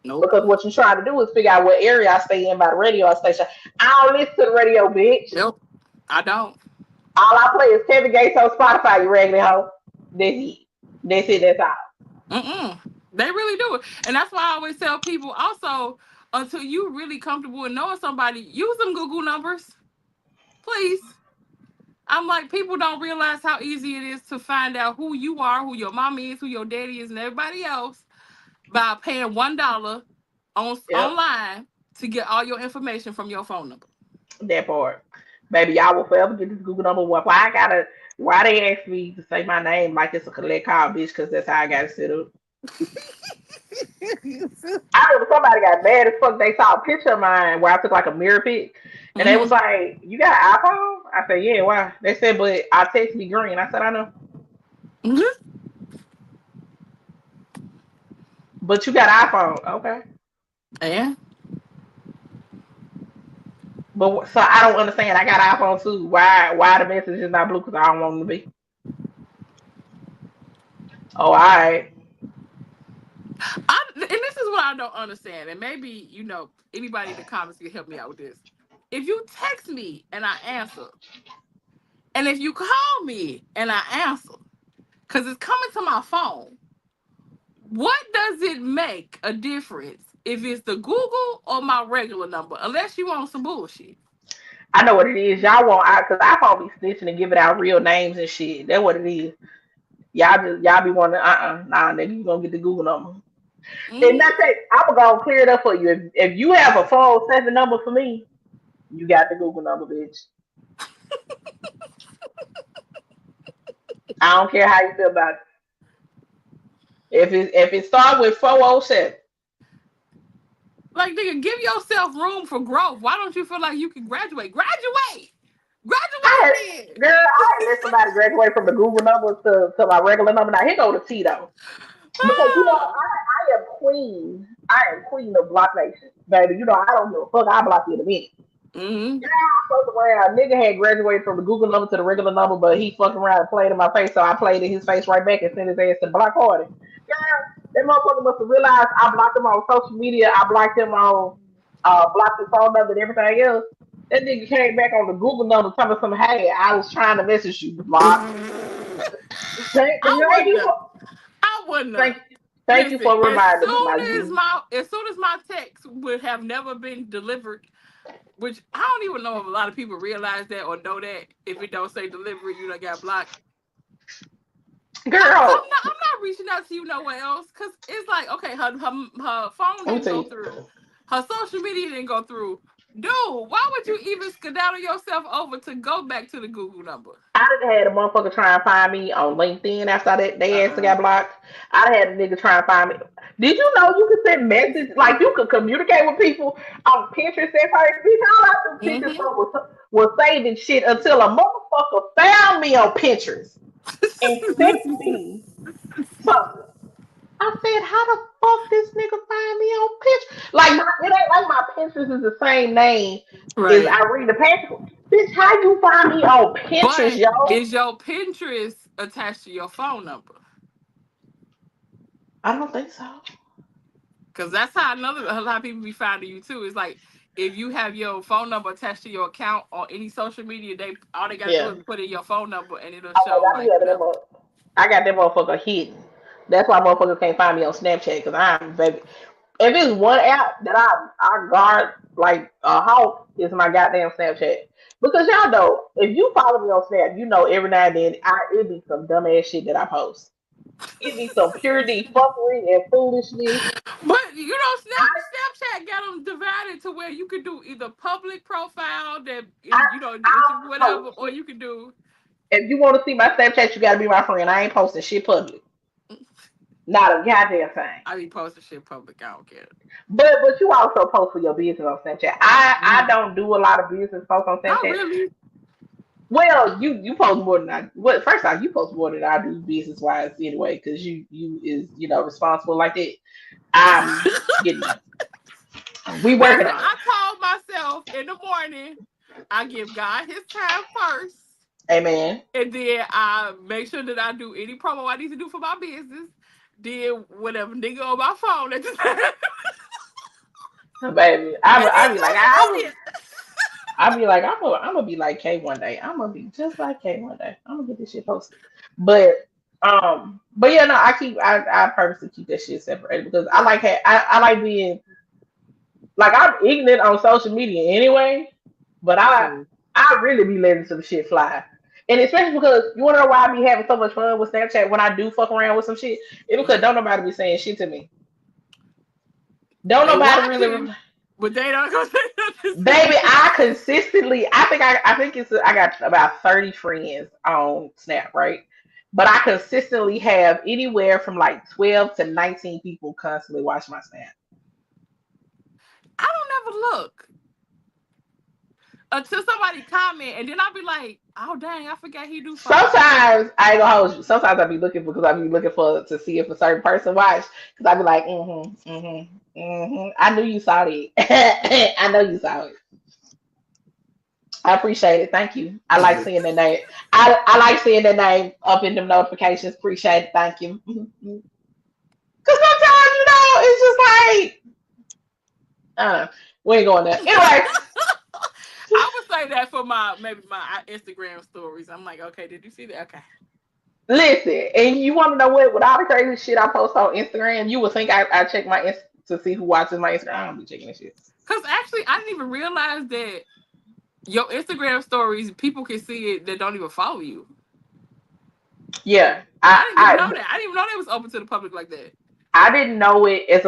S3: Nope.
S1: Because what you're trying to do is figure out what area I stay in by the radio station. I don't listen to the radio, bitch.
S3: Nope. I don't.
S1: All I play is Kevin Gates on Spotify, you regular hoe. That's it. That's it. That's all.
S3: Mm-mm. They really do it. And that's why I always tell people also, until you really comfortable in knowing somebody, use them Google numbers. Please. I'm like, people don't realize how easy it is to find out who you are, who your mom is, who your daddy is, and everybody else by paying $1
S1: Yep.
S3: online to get all your information from your phone number.
S1: That part. Baby, y'all will forever get this Google number. Why they ask me to say my name like it's a collect call, bitch, because that's how I got it set up. I remember somebody got mad as fuck. They saw a picture of mine where I took like a mirror pic, and they was
S3: Mm-hmm.
S1: like, "You got an iPhone?" I said, "Yeah, why?" They said, "But our text be green." I said, "I know,
S3: Mm-hmm.
S1: but you got an iPhone, okay?"
S3: Yeah.
S1: But so I don't understand. I got an iPhone too. Why the message is not blue? Because I don't want them to be. Oh, all right.
S3: And this is what I don't understand, and maybe anybody in the comments can help me out with this. If you text me and I answer, and if you call me and I answer, because it's coming to my phone, what does it make a difference if it's the Google or my regular number? Unless you want some bullshit.
S1: I know what it is. Y'all want because I probably snitching and giving out real names and shit. That's what it is. Y'all be wanting nah, nigga, you gonna get the Google number. And
S3: Mm-hmm.
S1: that's it. I'm gonna clear it up for you. If you have a 407 number for me, you got the Google number, bitch. I don't care how you feel about it. If it starts with 407,
S3: Like, nigga, give yourself room for growth. Why don't you feel like you can graduate? Graduate!
S1: I had
S3: Graduate
S1: girl, I had let somebody graduate from the Google number to my regular number. Now here go the T though. Because I am queen. I am queen of Block Nation. Baby, I don't give a fuck. I block you in a minute.
S3: then.
S1: Yeah, I fucked around. Nigga had graduated from the Google number to the regular number, but he fucked around and played in my face, so I played in his face right back and sent his ass to the block party. Yeah, that motherfucker must have realized I blocked him on social media. I blocked him on blocked his phone number and everything else. That nigga came back on the Google number telling me some, hey, I was trying to message you, block.
S3: Mm-hmm.
S1: Thank,
S3: I
S1: thank you
S3: wouldn't have.
S1: for
S3: I wouldn't have.
S1: thank, thank you
S3: Listen,
S1: for reminding me, my G.
S3: as soon as my text would have never been delivered, which I don't even know if a lot of people realize that or know that if it don't say delivery, you done got blocked.
S1: Girl,
S3: I'm not reaching out to you nowhere else because it's like, okay, her phone
S1: let me
S3: didn't
S1: tell
S3: go
S1: you.
S3: through, her social media didn't go through. Dude, why would you even skedaddle yourself over to go back to the Google number?
S1: I done had a motherfucker try and find me on LinkedIn after they asked to
S3: Uh-uh.
S1: got blocked. I done had a nigga try and find me. Did you know you could send messages like you could communicate with people on Pinterest and Facebook? Bitch, all I do pictures
S3: Mm-hmm.
S1: from was saving shit until a motherfucker found me on Pinterest and sent me something. I said, how the fuck this nigga find me on Pinterest? Like it ain't like my Pinterest is the same name as
S3: Right.
S1: Irene the Panther. Bitch, how you find me on Pinterest,
S3: But
S1: yo?
S3: is your Pinterest attached to your phone number?
S1: I don't think so.
S3: Because that's how a lot of people be finding you too. It's like if you have your phone number attached to your account on any social media, all they gotta do
S1: Yeah.
S3: is put in your phone number and it'll
S1: Oh,
S3: show
S1: I be
S3: like
S1: having them
S3: whatever.
S1: up. I got that motherfucker hidden. That's why motherfuckers can't find me on Snapchat because I'm baby. If it's one app that I guard like a hawk, is my goddamn Snapchat. Because y'all know, if you follow me on Snap, you know every now and then it be some dumb ass shit that I post. It be some purity, fuckery, and foolishness.
S3: But Snapchat got them divided to where you could do either public profile that
S1: I,
S3: it's
S1: I
S3: whatever,
S1: post.
S3: or you could do.
S1: If you want to see my Snapchat, you gotta be my friend. I ain't posting shit public. Not a goddamn thing.
S3: I be posting shit public. I don't care.
S1: But you also post for your business on Snapchat. I
S3: Mm.
S1: don't do a lot of business posts on
S3: Not
S1: Snapchat.
S3: really.
S1: Well, you post more than I. Well, first off, you post more than I do business wise anyway, because you is responsible like that. I'm getting we
S3: That's
S1: working
S3: what
S1: on it.
S3: I told myself in the morning. I give God His time first.
S1: Amen.
S3: And then I make sure that I do any promo I need to do for my business. Then whatever nigga on my phone at the time. And
S1: Baby,
S3: then
S1: I be like
S3: social media.
S1: I be like I'm gonna be like K one day. I'm gonna be just like K one day. I'm gonna get this shit posted. But yeah, no, I purposely keep that shit separated because I like being like I'm ignorant on social media anyway, but
S3: True.
S1: I really be letting some shit fly. And especially because you wanna know why I be having so much fun with Snapchat when I do fuck around with some shit? It because
S3: Mm.
S1: don't nobody be saying shit to me. Don't
S3: They
S1: nobody really
S3: watching, but they not gonna say nothing to
S1: baby,
S3: you.
S1: I consistently I think I got about 30 friends on Snap, right? But I consistently have anywhere from like 12 to 19 people constantly watch my Snap.
S3: I don't ever look until somebody comment, and then I'll be like, "Oh dang, I forgot he do follow me."
S1: Sometimes I ain't gonna hold you. Sometimes I be looking because I be looking for to see if a certain person watched. Because I be like, I knew you saw it. I know you saw it. I appreciate it. Thank you. I like seeing the name. I like seeing the name up in the notifications. Appreciate it. Thank you. Because sometimes it's just like, we ain't going there. Anyway.
S3: I would say that for maybe my Instagram stories. I'm like, okay, did you see that? Okay.
S1: Listen, and you want to know what? With all the crazy shit I post on Instagram, you would think I check my to see who watches my Instagram. I don't be checking this shit.
S3: Because actually, I didn't even realize that your Instagram stories, people can see it that don't even follow you.
S1: Yeah,
S3: I didn't even know that. I didn't even know that was open to the public like that.
S1: I didn't know it as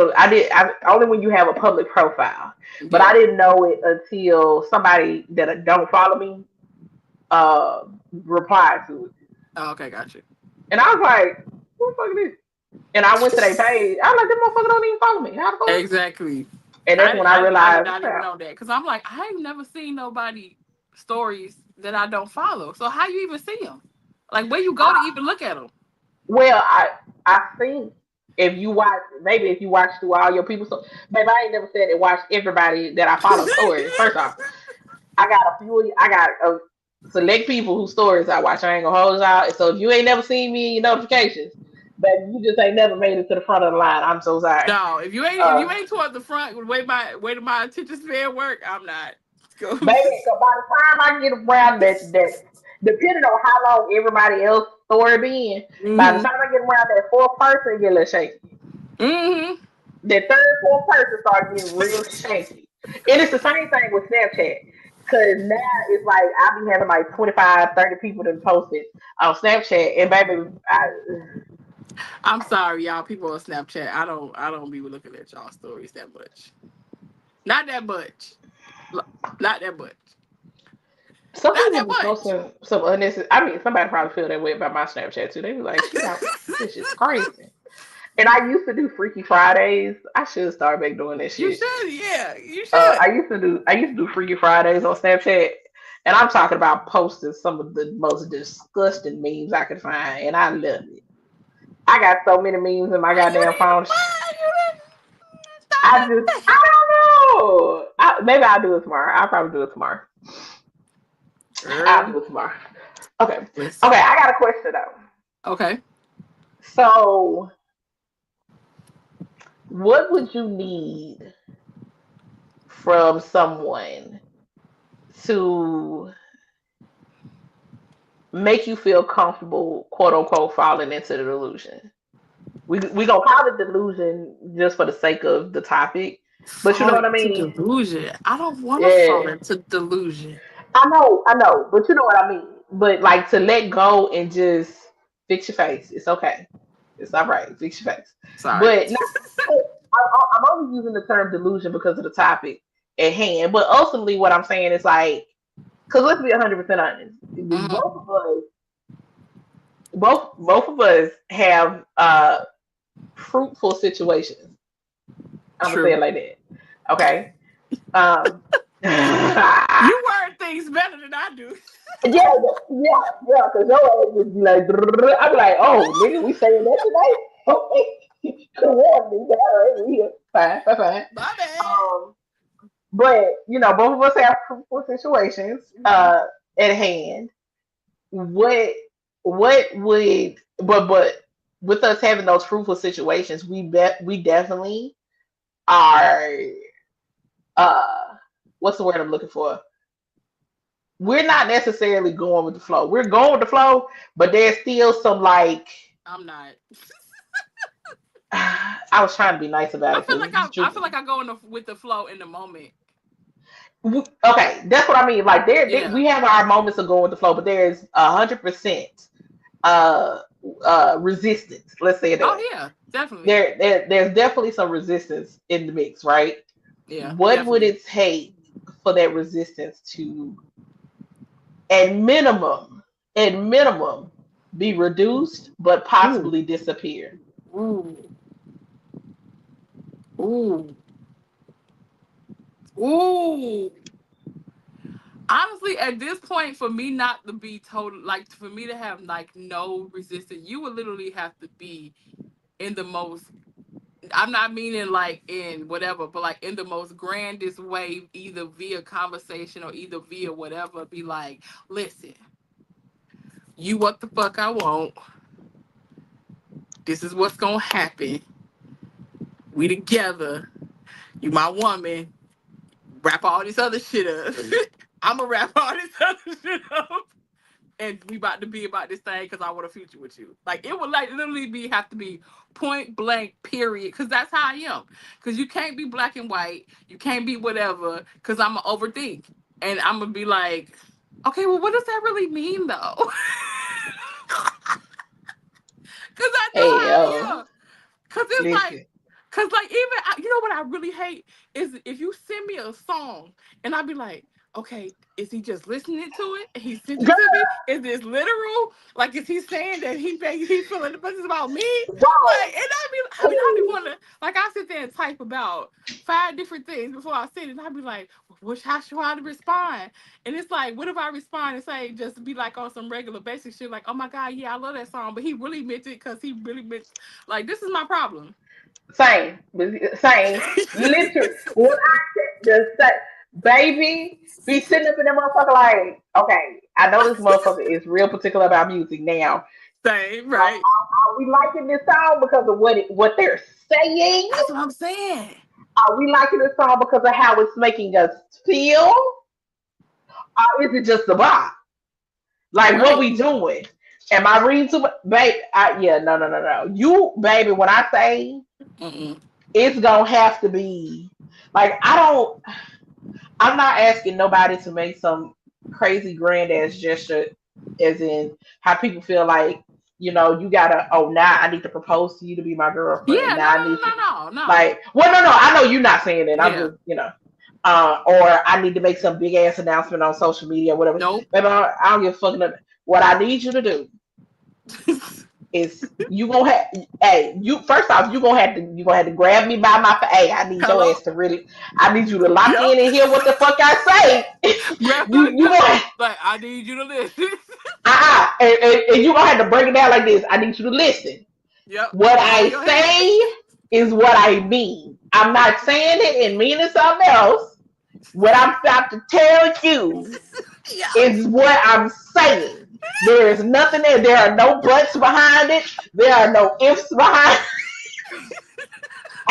S1: only when you have a public profile, but
S3: Yeah.
S1: I didn't know it until somebody that don't follow me uh replied to it,
S3: Oh, okay, gotcha.
S1: and I was like, "Who the fuck is this?" And I went to their page. I was like, "This motherfucker don't even follow me. How the fuck?"
S3: Exactly.
S1: And that's when I
S3: I did
S1: realized,
S3: not even know that because I'm like, I ain't never seen nobody stories that I don't follow. So how you even see them? Like, where you go to even look at them?
S1: well, I think if you watch through all your people, so baby, I ain't never said it. Watch everybody that I follow stories. First off, I got a select people whose stories I watch. I ain't gonna hold y'all. So if you ain't never seen me in your notifications, baby, you just ain't never made it to the front of the line. I'm so sorry.
S3: No, if you ain't toward the front, way to my attention span work, I'm not. Go.
S1: Baby, so by the time I get around that depending on how long everybody else story been, by the
S3: Mm-hmm.
S1: time I get around that fourth person, it get a little shaky.
S3: Mm-hmm.
S1: That third, fourth person start getting real shaky. And it's the same thing with Snapchat. Cause now it's like I be having like 25, 30 people that posted on Snapchat, and baby,
S3: I'm sorry, y'all. People on Snapchat, I don't be looking at y'all stories that much. Not that much. Not that much.
S1: some
S3: Not
S1: people
S3: that
S1: be
S3: much.
S1: posting some unnecessary. I mean, somebody probably feel that way about my Snapchat too. They be like, "She got this is crazy." And I used to do Freaky Fridays. I should start back doing that
S3: You
S1: shit.
S3: should, yeah. You should.
S1: I used to do Freaky Fridays on Snapchat, and I'm talking about posting some of the most disgusting memes I could find, and I love it. I got so many memes in my
S3: Why
S1: goddamn phone.
S3: you didn't start
S1: I
S3: that?
S1: don't know. Maybe I'll do it tomorrow. I'll probably do it tomorrow. I'll
S3: Girl,
S1: do it tomorrow. Okay. Okay.
S3: listen.
S1: I got a question though.
S3: Okay.
S1: So, what would you need from someone to make you feel comfortable, quote unquote, falling into the delusion? We gonna call it delusion just for the sake of the topic, but you know
S3: Fall
S1: what I
S3: into
S1: mean?
S3: delusion. I don't want to fall
S1: Yeah,
S3: into delusion.
S1: I know, but you know what I mean. But like to let go and just fix your face, it's okay. It's all right. Fix your face,
S3: Sorry.
S1: but not. I'm only using the term delusion because of the topic at hand. But ultimately, what I'm saying is like, because let's be 100% honest,
S3: Mhm.
S1: both of us have fruitful situations. I'm gonna say
S3: True.
S1: it like that. Okay. Um, yeah,
S3: You word things better than I do.
S1: yeah, yeah. Because your ass would be like, I'm like, oh, nigga, we saying that today? Okay, come on, nigga. All right, we here. Fine, fine, fine.
S3: My bad.
S1: Um, but both of us have fruitful situations at hand. What what would but with us having those fruitful situations, we definitely are uh what's the word I'm looking for? We're not necessarily going with the flow. We're going with the flow, but there's still some like
S3: I'm not.
S1: I was trying to be nice about
S3: I
S1: it
S3: feel
S1: because
S3: like I feel like I go with the flow in the moment.
S1: okay, that's what I mean. Like
S3: Yeah.
S1: we have our moments of going with the flow, but there's 100% uh resistance. Let's say it that
S3: Oh
S1: way.
S3: yeah, definitely.
S1: There's definitely some resistance in the mix, right?
S3: Yeah,
S1: What would
S3: definitely.
S1: it take for that resistance to, at minimum, at minimum, be reduced but
S3: Ooh,
S1: possibly disappear?
S3: ooh, ooh, ooh. Honestly, at this point, for me not to be total, like for me to have like no resistance, you would literally have to be in the most. I'm not meaning like in whatever, but like in the most grandest way, either via conversation or either via whatever. Be like, listen, you what the fuck I want. This is what's gonna happen. We together. You my woman. Wrap all this other shit up. I'ma wrap all this other shit up. And we about to be about this thing because I want a future with you. Like it would like literally be have to be point blank period because that's how I am. Because you can't be black and white. You can't be whatever because I'm gonna overthink and I'm gonna be like, okay, well, what does that really mean though? Because I know
S1: Hey
S3: how I
S1: yo,
S3: am. Because it's like,
S1: listen.
S3: because like even you know what I really hate is if you send me a song and I be like, okay, is he just listening to it? And he sent it
S1: Girl,
S3: to me. Is this literal? Like, is he saying that he feeling the business about me?
S1: right.
S3: Like, and I be wanting to like I sit there and type about 5 different things before I send it. And I be like, how should I respond? And it's like, what if I respond and say just be like on some regular basic shit, like, oh my god, yeah, I love that song, but he really meant it because he really meant like this is my problem.
S1: Same, same. Literally, when I just say, baby, be sitting up in that motherfucker like, okay, I know this motherfucker is real particular about music now.
S3: Same,
S1: Are,
S3: right?
S1: are we liking this song because of what they're saying?
S3: That's what I'm saying.
S1: Are we liking this song because of how it's making us feel? Or is it just a vibe? Like what
S3: Right.
S1: we doing? Am I reading too much? Babe, yeah, no, no, no, no. You, baby, when I say
S3: Mm-mm.
S1: it's gonna have to be like I'm not asking nobody to make some crazy grand ass gesture as in how people feel like, you gotta, oh, now I need to propose to you to be my girlfriend.
S3: Yeah, no,
S1: Now I need to,
S3: no, no, no, no.
S1: like, well, no, no, I know you're not saying that. I'm
S3: Yeah.
S1: just, or I need to make some big ass announcement on social media or whatever.
S3: Nope.
S1: Baby, I don't give a fuck nothing. What I need you to do is you gonna have, hey, you first off, you gonna have to grab me by my, hey, I need your
S3: Hello.
S1: ass to really, I need you to lock
S3: Yep.
S1: in and hear what the fuck I say.
S3: Grab
S1: you
S3: my
S1: you
S3: gut.
S1: gonna
S3: Like I need you to listen.
S1: and you gonna have to break it down like this. I need you to listen.
S3: Yep.
S1: What
S3: With all
S1: I
S3: your head.
S1: say is what I mean. I'm not saying it and meaning something else. What I'm about to tell you
S3: Yep.
S1: is what I'm saying. There is nothing there. There are no buts behind it. There are no ifs behind it.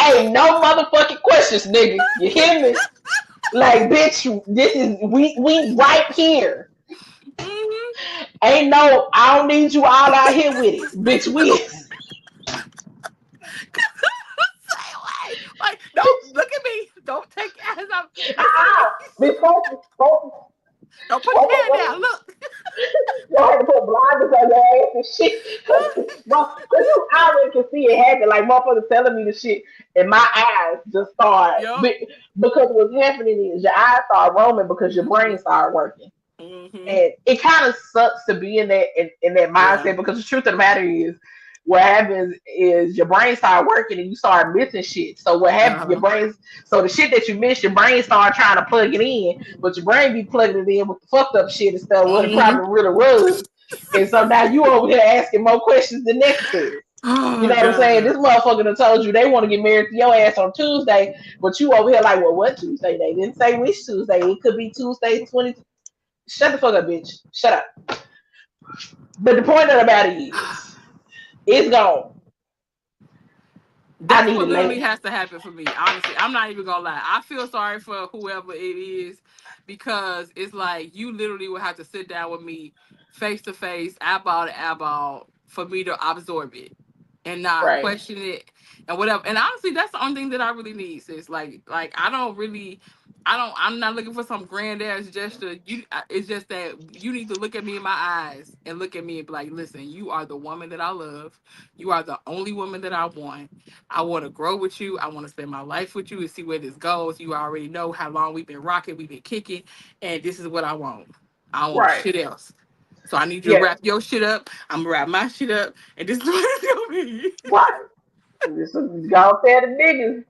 S1: Ain't no motherfucking questions, nigga. You hear me? Like, bitch, this is we right here.
S3: Mm-hmm.
S1: Ain't no, I don't need you all out here with it. Bitch, we
S3: Say what? Like, don't look at me. Don't take as I'm. Listen to me.
S1: bitch, focus,
S3: Don't put your hand
S1: focus.
S3: down. Look.
S1: You have to put blinders on your ass and shit. Cause you already can see it happen. Like motherfuckers telling me the shit, and my eyes just start.
S3: Yep.
S1: Because what's happening is your eyes start roaming because your
S3: Mm-hmm.
S1: brain started working.
S3: Mm-hmm.
S1: And it kind of sucks to be in that
S3: Yeah.
S1: mindset because the truth of the matter is what happens is your brain start working and you start missing shit. So what happens, your
S3: Uh-huh.
S1: brain, so the shit that you miss, your brain start trying to plug it in, but your brain be plugging it in with the fucked up shit instead of what it
S3: Mm-hmm.
S1: probably really was. And so now you over here asking more questions than necessary. You
S3: Oh
S1: know what I'm saying?
S3: God.
S1: This motherfucker done told you they want to get married to your ass on Tuesday, but you over here like, well, what Tuesday? They didn't say which Tuesday. It could be Tuesday 20. Shut the fuck up, bitch. Shut up. But the point of the matter is, it's gone. I
S3: That's
S1: need
S3: what
S1: to
S3: literally
S1: lay.
S3: has to happen for me. Honestly, I'm not even gonna lie. I feel sorry for whoever it is because it's like you literally will have to sit down with me face to face, eyeball to eyeball, for me to absorb it and not
S1: Right.
S3: question it and whatever. And honestly, that's the only thing that I really need. Sis, like I don't really. I don't. I'm not looking for some grand ass gesture. It's just that you need to look at me in my eyes and look at me and be like, "Listen, you are the woman that I love. You are the only woman that I want. I want to grow with you. I want to spend my life with you and see where this goes. You already know how long we've been rocking, we've been kicking, and this is what I want. I don't want
S1: Right.
S3: shit else. So I need you to
S1: Yeah.
S3: wrap your shit up. I'm gonna wrap my shit up, and this is what it's gonna be."
S1: Right. This is gonna tell the niggas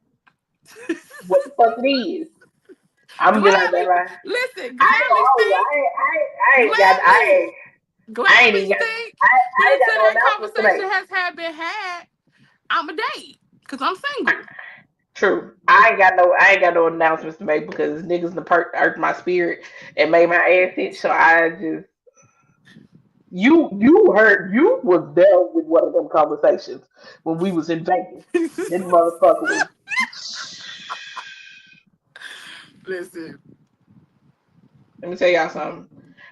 S1: what the fuck it is. I'm gonna be like,
S3: Gladly,
S1: man, I
S3: listen,
S1: ain't gonna
S3: gladly
S1: hold you.
S3: stink,
S1: I
S3: gladly,
S1: ain't
S3: gladly
S1: even got,
S3: stink.
S1: I
S3: But
S1: ain't got
S3: until
S1: no
S3: that
S1: announcements to make.
S3: conversation has had been had, I'm a date because I'm single.
S1: True. I ain't got no announcements to make because niggas done irked my spirit and made my ass itch. So I just, you was there with one of them conversations when we was in Vegas. This motherfucker was.
S3: Listen.
S1: Let me tell y'all something.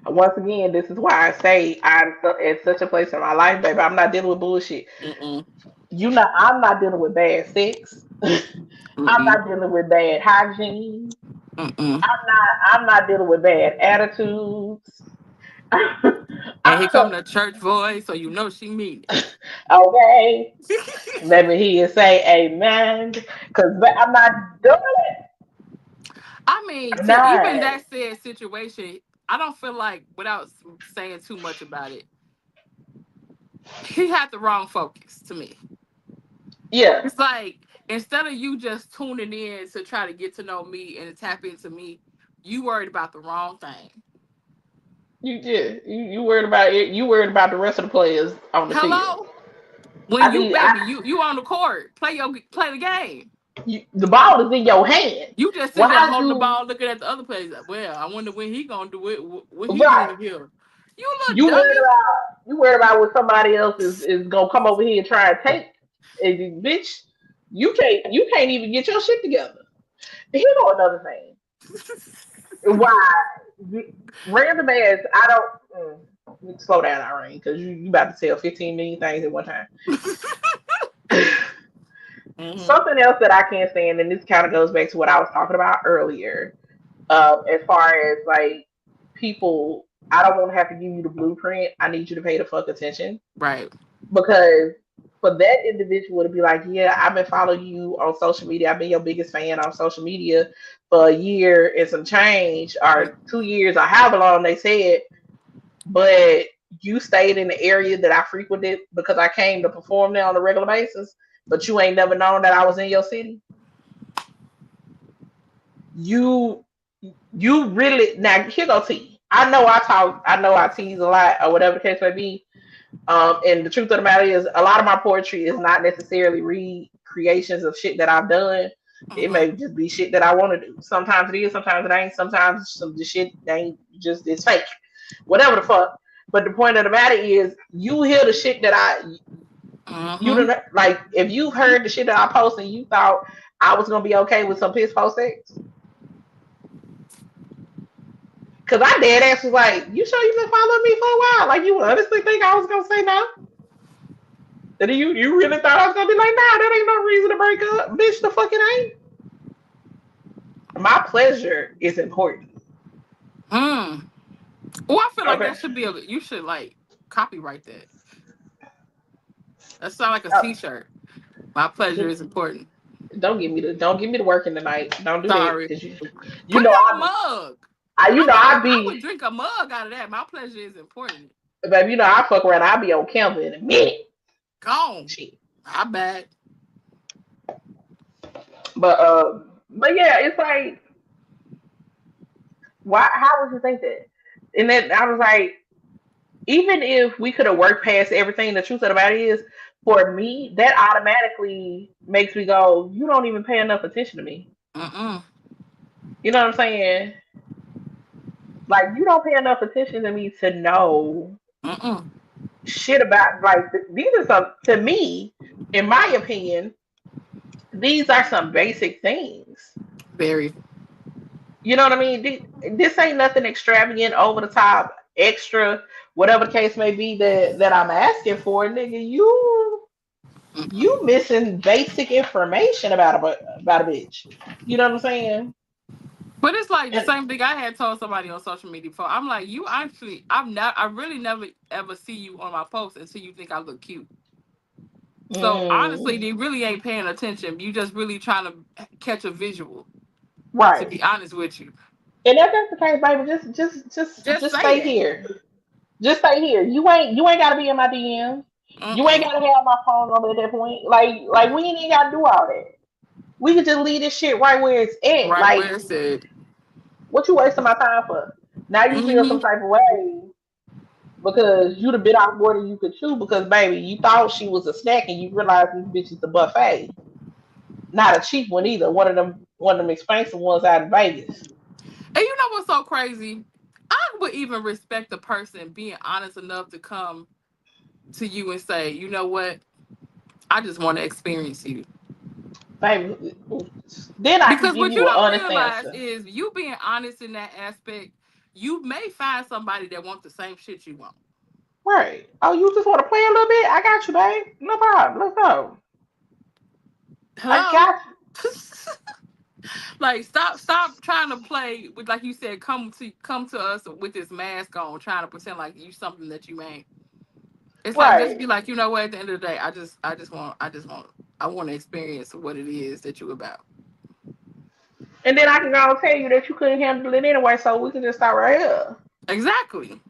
S1: Once again, this is why I say at such a place in my life, baby. I'm not dealing with bullshit.
S3: Mm-mm.
S1: I'm not dealing with bad sex. I'm
S3: Mm-mm.
S1: not dealing with bad hygiene.
S3: Mm-mm.
S1: I'm not dealing with bad attitudes.
S3: And here come
S1: I'm
S3: the church voice, so you know she mean
S1: okay.
S3: it.
S1: Let me hear you say amen. Cause I'm not doing it.
S3: I mean,
S1: I'm
S3: to
S1: not.
S3: even that said situation, I don't feel like, without saying too much about it, he had the wrong focus to me.
S1: Yeah,
S3: It's like, instead of you just tuning in to try to get to know me and tap into me, you worried about the wrong thing.
S1: you worried about it. You worried about the rest of the players on the field.
S3: Hello? When
S1: I
S3: you
S1: mean, I
S3: baby, you on the court, play the game.
S1: the ball is in your hand.
S3: You just sitting there
S1: Why
S3: holding the
S1: you
S3: ball, looking at the other players. Like, well, I wonder when he gonna do it. What he
S1: right?
S3: doing here? You little
S1: You worried
S3: dummy.
S1: about you worried about what somebody else is gonna come over here and try and take. And bitch, you can't even get your shit together. Here go another thing. Why random ass? I don't. Slow down, Irene, because you about to tell 15 million things at one time.
S3: Hmm.
S1: Something else that I can't stand, and this kind of goes back to what I was talking about earlier, as far as like people, I don't want to have to give you the blueprint. I need you to pay the fuck attention
S3: Right.
S1: because for that individual to be like, yeah, I've been following you on social media. I've been your biggest fan on social media for a year and some change, or 2 years, or however long they said, but you stayed in the area that I frequented because I came to perform there on a regular basis, but you ain't never known that I was in your city. You you really now here go T. I know I tease a lot or whatever the case may be. And the truth of the matter is a lot of my poetry is not necessarily recreations of shit that I've done. It
S3: Hmm.
S1: may just be shit that I want to do. Sometimes it is, sometimes it ain't, sometimes some the shit ain't just it's fake. Whatever the fuck. But the point of the matter is you hear the shit that you
S3: Hmm.
S1: don't like if you've heard the shit that I post and you thought I was gonna be okay with some piss post sex. Cause I dead ass was like, you sure you been following me for a while? Like you honestly think I was gonna say no? That you really thought I was gonna be like, nah, that ain't no reason to break up. Bitch, the fuck it ain't. My pleasure is important.
S3: Hmm. Oh, I feel like
S1: Okay.
S3: that should be you should like copyright that. That sound like a
S1: Uh,
S3: T-shirt. My pleasure is important.
S1: don't give me the working tonight. Don't do that.
S3: Sorry.
S1: Cause you
S3: Put
S1: know
S3: it on a mug.
S1: you know
S3: I would drink a mug out of that. My pleasure is important.
S1: baby, you know I fuck around, I'll be on camera in a minute.
S3: Gone.
S1: Shit.
S3: I bet.
S1: But yeah, it's like why how would you think that? And then I was like, even if we could have worked past everything, the truth of the matter is, for me, that automatically makes me go, you don't even pay enough attention to me.
S3: Mm-mm.
S1: You know what I'm saying? Like, you don't pay enough attention to me to know
S3: Mm-mm.
S1: shit about, like, these are some, to me, in my opinion, these are some basic things.
S3: Very.
S1: You know what I mean? This ain't nothing extravagant, over the top, extra, whatever the case may be that I'm asking for, nigga. You
S3: Mm-mm.
S1: missing basic information about a bitch. You know what I'm saying?
S3: But it's like the
S1: And
S3: same thing I had told somebody on social media before. I'm like, you actually, I really never ever see you on my post until you think I look cute. So honestly,
S1: mm,
S3: they really ain't paying attention. You just really trying to catch a visual. To
S1: right.
S3: be honest with you,
S1: And if that's the case, baby,
S3: just
S1: just
S3: say
S1: stay
S3: that.
S1: here. Just stay here. You ain't gotta be in my DM. You ain't
S3: Mm-mm.
S1: gotta have my phone number at that point. Like we ain't gotta do all that. We can just leave this shit right where it's at.
S3: Right
S1: Like,
S3: where it said.
S1: what you wasting my time for? Now you feel
S3: Mm-hmm.
S1: some type of way because you'd have bit off more than you could chew because baby, you thought she was a snack and you realized this bitch is a buffet. Not a cheap one either. One of them expensive ones out of Vegas.
S3: And you know what's so crazy? I would even respect the person being honest enough to come to you and say, you know what? I just want to experience you.
S1: baby. Then I can
S3: Because
S1: give
S3: what you
S1: you an
S3: don't
S1: honest
S3: realize
S1: answer.
S3: is you being honest in that aspect, you may find somebody that wants the same shit you want.
S1: Right. Oh, you just want to play a little bit? I got you, babe. No problem. Let's go. I
S3: Hello?
S1: got
S3: Like stop trying to play with, like you said, come to us with this mask on, trying to pretend like you something that you ain't. It's
S1: you.
S3: like, just
S1: Right.
S3: be like, you know what, at the end of the day, I want to experience what it is that you about.
S1: And then I can go and tell you that you couldn't handle it anyway, so we can just start right here.
S3: Exactly.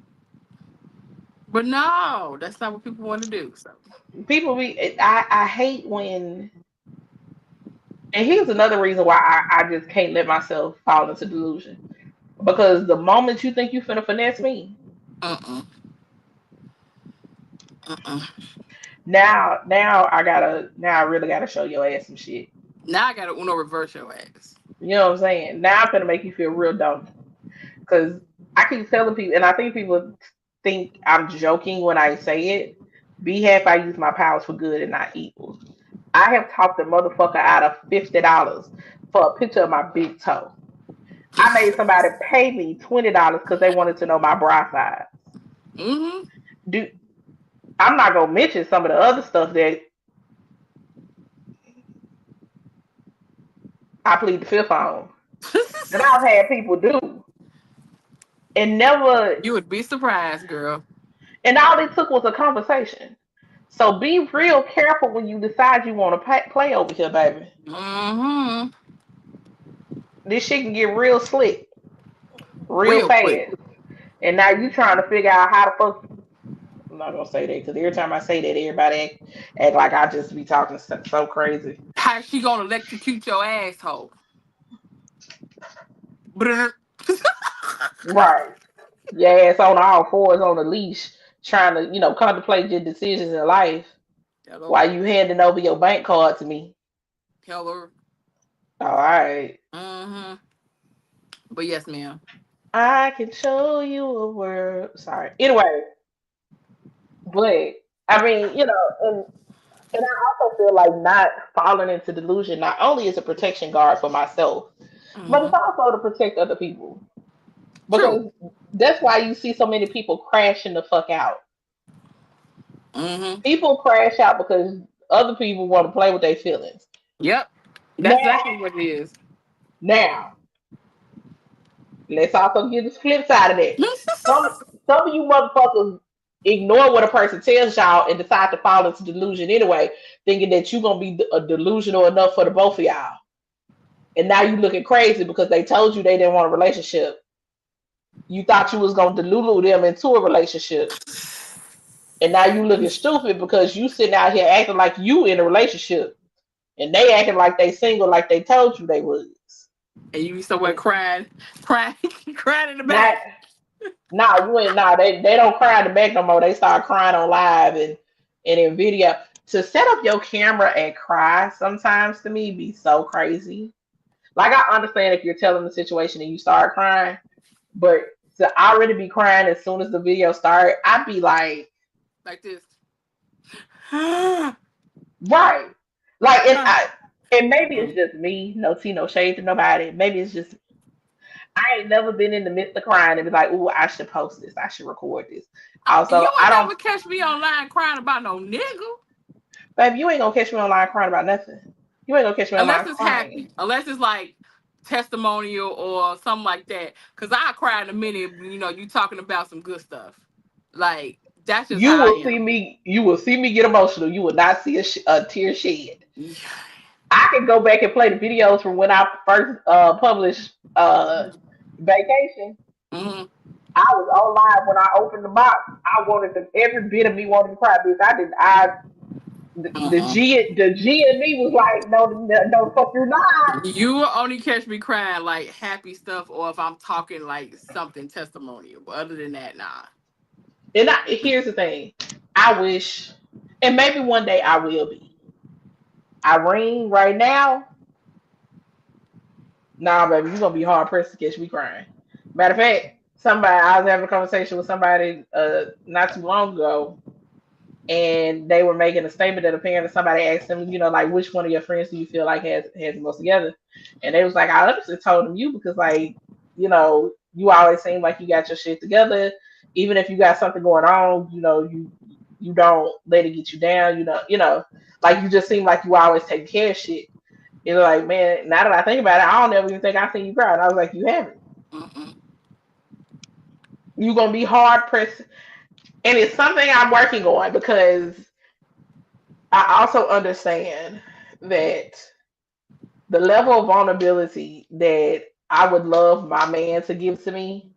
S3: But no, that's not what people want to do. So
S1: People be, I hate when, and here's another reason why I just can't let myself fall into delusion. Because the moment you think you finna finesse me,
S3: uh-uh. Uh-uh.
S1: now I really gotta show your ass some shit.
S3: Now I gotta Uno reverse your ass.
S1: You know what I'm saying? Now I'm finna make you feel real dumb. Because I keep telling people, and I think people think I'm joking when I say it. Be happy I use my powers for good and not evil. I have talked the motherfucker out of $50 for a picture of my big toe. I made somebody pay me $20 because they wanted to know my bra size.
S3: Mm-hmm.
S1: Dude, I'm not gonna mention some of the other stuff that I plead the fifth on that I've had people do, and never,
S3: You would be surprised, girl.
S1: and all it took was a conversation. So be real careful when you decide you want to play over here, baby.
S3: Mm-hmm.
S1: This shit can get real slick, real
S3: Real quick.
S1: fast, and now you trying to figure out how the fuck. I'm not gonna say that because every time I say that, everybody act like I just be talking so crazy.
S3: How she gonna electrocute your asshole? Brr.
S1: Right. Your ass on all fours on a leash, trying to, contemplate your decisions in life
S3: Hello.
S1: while you handing over your bank card to me.
S3: Hello.
S1: All right.
S3: Mm-hmm. But yes, ma'am.
S1: I can show you a world. Sorry. Anyway, but I mean, and I also feel like not falling into delusion not only is a protection guard for myself, but
S3: Mm-hmm.
S1: it's also to protect other people.
S3: True.
S1: Because that's why you see so many people crashing the fuck out.
S3: Mm-hmm.
S1: People crash out because other people want to play with their feelings.
S3: Yep. That's
S1: Now,
S3: exactly what it is.
S1: now, let's also get the flip side of that. Some some of you motherfuckers ignore what a person tells y'all and decide to fall into delusion anyway, thinking that you're gonna be a delusional enough for the both of y'all. And now you looking crazy because they told you they didn't want a relationship. You thought you was gonna delulu them into a relationship. And now you looking stupid because you sitting out here acting like you in a relationship. And they acting like they single like they told you they was.
S3: And you be somewhere crying, crying, crying in the
S1: Not
S3: back.
S1: Nah, you ain't nah. They don't cry in the back no more. They start crying on live and in video. To set up your camera and cry sometimes to me be so crazy. Like I understand if you're telling the situation and you start crying, but to already be crying as soon as the video start, I'd be like,
S3: Like this.
S1: right. Like and maybe it's just me, no tea, no shade to nobody. Maybe it's just I ain't never been in the midst of crying and be like, "Ooh, I should post this. I should record this." Also,
S3: You
S1: I
S3: ain't
S1: don't,
S3: never catch me online crying about no nigga.
S1: baby, you ain't gonna catch me online crying about nothing. You ain't gonna catch me
S3: Unless
S1: online
S3: it's
S1: crying.
S3: happy. Unless it's like testimonial or something like that. Cause I cry in a minute, you talking about some good stuff. Like, that's just
S1: You
S3: how I
S1: will see
S3: am.
S1: me. You will see me get emotional. You will not see a tear shed.
S3: Yeah.
S1: I can go back and play the videos from when I first published Vacation.
S3: Hmm.
S1: I was on live when I opened the box. I wanted every bit of me wanted to cry. Bitch, I did.
S3: Uh-uh.
S1: The G in me was like, no, no, no, fuck you not.
S3: You will only catch me crying like happy stuff or if I'm talking like something testimonial. But other than that, nah.
S1: Here's the thing. I wish, and maybe one day I will be. Irene, right now, nah, baby, you're gonna be hard pressed to catch me crying. Matter of fact, I was having a conversation with somebody not too long ago, and they were making a statement that apparently somebody asked them, like which one of your friends do you feel like has the most together? And they was like, I honestly told them you because like, you always seem like you got your shit together. Even if you got something going on, you don't let it get you down, like you just seem like you always take care of shit. It's like, man, now that I think about it, I don't ever even think I've seen you cry. And I was like, you haven't.
S3: Mm-mm.
S1: You're gonna be hard pressed, and it's something I'm working on because I also understand that the level of vulnerability that I would love my man to give to me,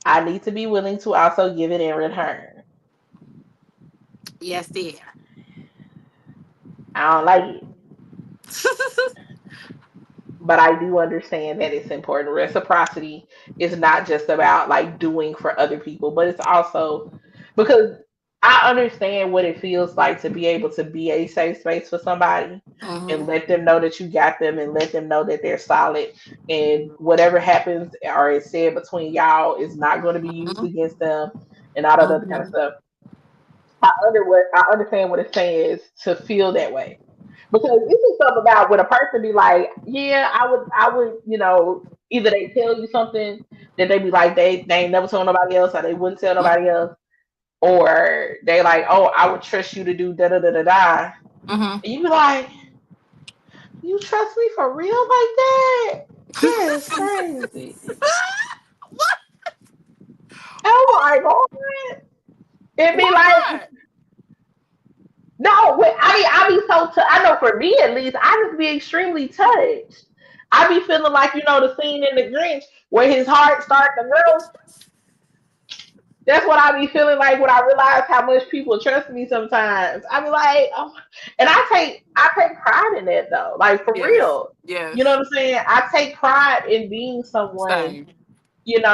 S1: I need to be willing to also give it in return.
S3: Yes, dear.
S1: I don't like it, but I do understand that it's important. Reciprocity is not just about like doing for other people, but it's also because I understand what it feels like to be able to be a safe space for somebody
S3: Mm-hmm.
S1: and let them know that you got them and let them know that they're solid and whatever happens or is said between y'all is not going to be used against them and all that other kind of
S3: Mm-hmm.
S1: stuff. I understand what it's saying is to feel that way. Because it's something about when a person be like, yeah, I would, either they tell you something that they be like they ain't never told nobody else or they wouldn't tell nobody else, or they like, oh, I would trust you to do da da da da da,
S3: Mm-hmm.
S1: and you be like, you trust me for real like that? That is crazy.
S3: What?
S1: Oh my god! It'd be
S3: Why
S1: like,
S3: not?
S1: no, I be so I know for me at least, I just be extremely touched. I be feeling like the scene in the Grinch where his heart started to grow. That's what I be feeling like when I realize how much people trust me sometimes. I be like, oh, and I take pride in that though. Like for
S3: Yes.
S1: real. You know
S3: Yes.
S1: what I'm saying? I take pride in being someone,
S3: Same.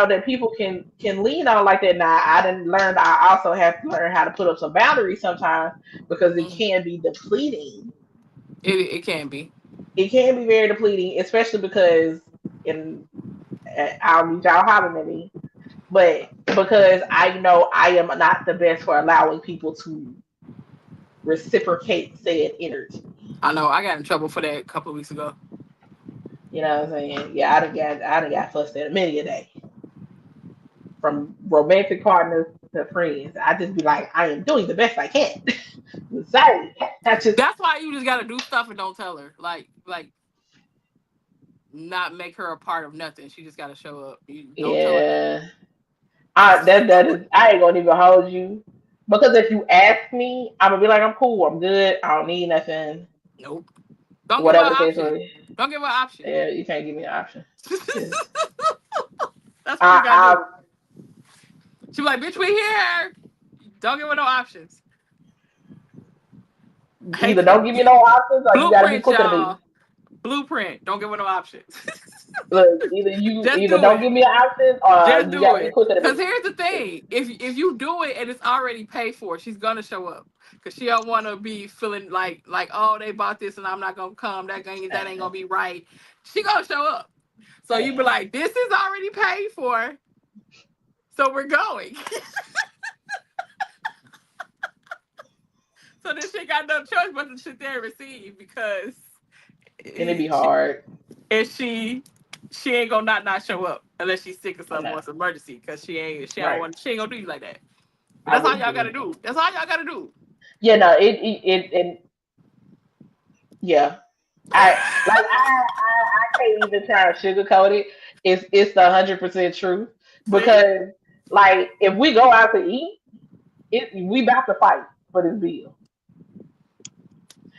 S1: that people can lean on like that. Now I didn't learn I also have to learn how to put up some boundaries sometimes because it
S3: Mm.
S1: can be depleting.
S3: It can be.
S1: It can be very depleting, especially because in I don't need y'all hollering at me, but because I know I am not the best for allowing people to reciprocate said energy.
S3: I know. I got in trouble for that a couple of weeks ago.
S1: You know what I'm saying? Yeah, I done got fussed at many a day from romantic partners to friends. I just be like, I am doing the best I can. Sorry, I just
S3: That's why you just gotta do stuff and don't tell her. Like not make her a part of nothing. She just gotta show up. You don't tell her nothing.
S1: yeah. That is I ain't gonna even hold you because if you ask me, I'm gonna be like, I'm cool, I'm good, I don't need nothing.
S3: Nope. Don't give her
S1: Whatever
S3: an
S1: the case may
S3: option.
S1: be.
S3: Don't give her an option.
S1: Yeah, you can't give me an option. Just
S3: That's what you gotta
S1: I
S3: do. She be like, bitch, we here. Don't give her no options. I hate
S1: either
S3: to,
S1: don't give me no options or you gotta be
S3: blueprint,
S1: quicker to me.
S3: y'all. Blueprint. Don't give her no options.
S1: Look, either you
S3: Just
S1: either
S3: do
S1: don't
S3: it.
S1: give me an option
S3: Just
S1: or you
S3: do
S1: gotta be
S3: it.
S1: quicker to
S3: Cause
S1: me.
S3: here's the thing: if you do it and it's already paid for, she's gonna show up. Cause she don't want to be feeling like oh they bought this and I'm not gonna come. That ain't gonna be right. She gonna show up. So you be like, this is already paid for, so we're going. So then she got no choice but to sit there and receive because
S1: And it'd be
S3: she
S1: hard.
S3: and she ain't gonna not show up unless she's sick or
S1: I
S3: something
S1: know.
S3: or it's an emergency because
S1: Right.
S3: she ain't gonna do you like that. But
S1: I
S3: that's all
S1: wouldn't
S3: y'all
S1: do
S3: gotta
S1: anything.
S3: do. That's all y'all gotta do.
S1: Yeah, no, it yeah. I can't even try to sugarcoat it. It's the 100% truth
S3: See?
S1: because like if we go out to eat, we about to fight for this bill.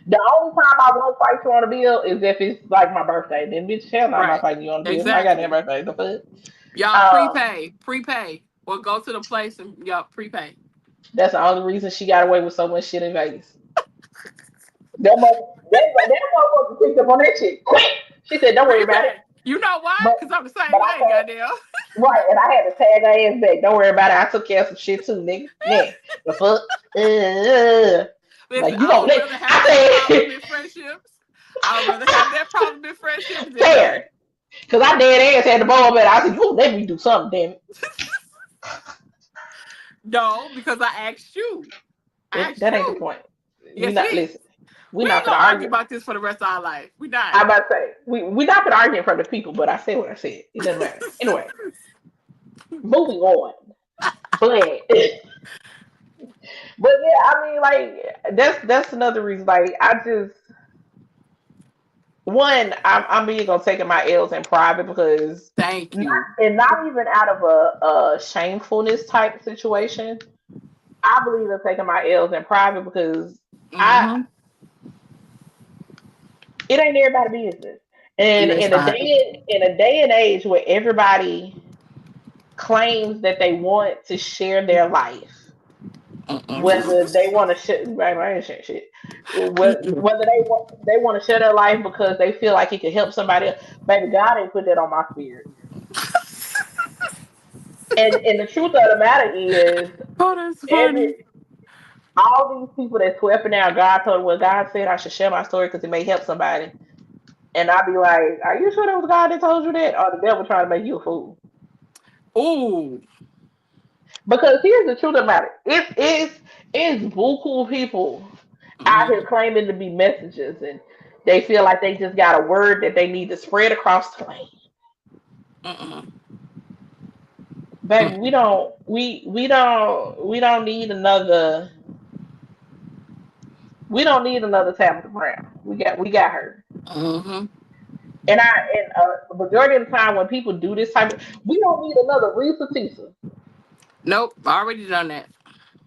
S1: The only time I won't fight you on a bill is if it's like my birthday. Then bitch, hell no, I'm not
S3: Right.
S1: fighting you on a bill. It's my goddamn
S3: Exactly.
S1: birthday. The fuck.
S3: Y'all
S1: Um,
S3: prepay. Or go to the place and y'all prepay.
S1: that's the only reason she got away with so much shit in Vegas. That motherfucker picked up on that shit quick. She said, "Don't worry about it."
S3: Prepay. You know why?
S1: But
S3: Because I'm the same
S1: but I
S3: way,
S1: had
S3: goddamn.
S1: right, and I had to tag her ass back. Don't worry about it. I took care of some shit too, nigga. Yeah, the fuck.
S3: Listen,
S1: Like you
S3: I
S1: don't
S3: would
S1: let.
S3: rather have that
S1: I
S3: problem
S1: said
S3: in friendships. I would rather have that problem in friendships than none.
S1: fair, because I dead ass had the ball, but I said you let me do something, damn it.
S3: No, because I asked you. Ask
S1: That ain't the
S3: you.
S1: point. We
S3: Yes,
S1: not
S3: it is.
S1: listen. We
S3: We
S1: not
S3: ain't
S1: gonna
S3: gonna argue
S1: argue.
S3: about this for the rest of our life. We not.
S1: I'm about to say we not gonna argue in front of the people, but I said what I said. It doesn't matter. Anyway, moving on. But but yeah, I mean, like that's another reason. Like I just one, I'm big on taking my L's in private because
S3: Thank
S1: not
S3: you.
S1: and not even out of a shamefulness type situation. I believe in taking my L's in private because I
S3: Mm-hmm.
S1: it ain't everybody's business. And
S3: It's not.
S1: in a day and age where everybody claims that they want to share their life, whether they want to share, right, I ain't sharing shit. Whether they want to share their life because they feel like it could help somebody else. Baby, God ain't put that on my spirit. And the truth of the matter is,
S3: Oh, that's
S1: every
S3: funny.
S1: all these people that swept now, God told, well, God said I should share my story because it may help somebody. And I'd be like, are you sure that was God that told you that, or the devil trying to make you a fool?
S3: Oh.
S1: Because here's the truth of the matter: it's buku people out here
S3: Mm-hmm.
S1: claiming to be messengers, and they feel like they just got a word that they need to spread across the land.
S3: Mm-mm.
S1: Baby, we don't need another Tabitha Brown. We got her.
S3: Mm-hmm.
S1: And the majority of the time when people do this type of, we don't need another Risa Tisa.
S3: Nope. Already done that.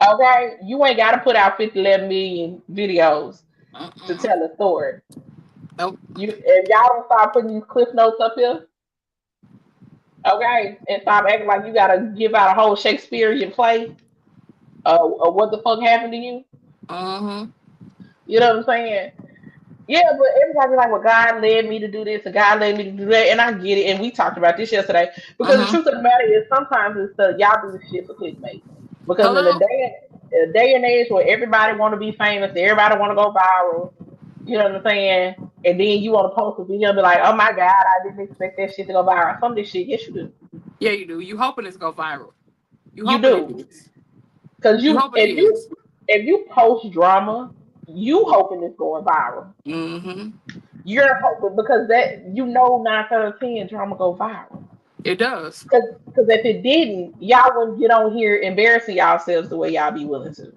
S1: Okay, you ain't got to put out 50, 11 million videos to
S3: Mm-mm.
S1: tell a story.
S3: Nope.
S1: You if y'all don't start putting these cliff notes up here, okay, and stop acting like you gotta give out a whole Shakespearean play of what the fuck happened to you.
S3: Mm-hmm.
S1: You know what I'm saying? Yeah, but everybody be like, well, God led me to do this, and God led me to do that, and I get it. And we talked about this yesterday because the
S3: Mm-hmm.
S1: truth of the matter is sometimes it's y'all do this shit for clickbait. Because in
S3: Hello?
S1: a day and age where everybody want to be famous, everybody want to go viral, you know what I'm saying? And then you want to post a video and be like, oh my God, I didn't expect that shit to go viral. Some of this shit, yes, you do.
S3: Yeah, you do. You hoping it's go viral. You
S1: You
S3: hoping it
S1: do.
S3: is.
S1: Because
S3: You hoping it is.
S1: if you post drama, you hoping it's going viral.
S3: Mm-hmm.
S1: You're hoping because that you know 9 out of 10 drama go viral.
S3: It does.
S1: Because if it didn't, y'all wouldn't get on here embarrassing yourselves the way y'all be willing to.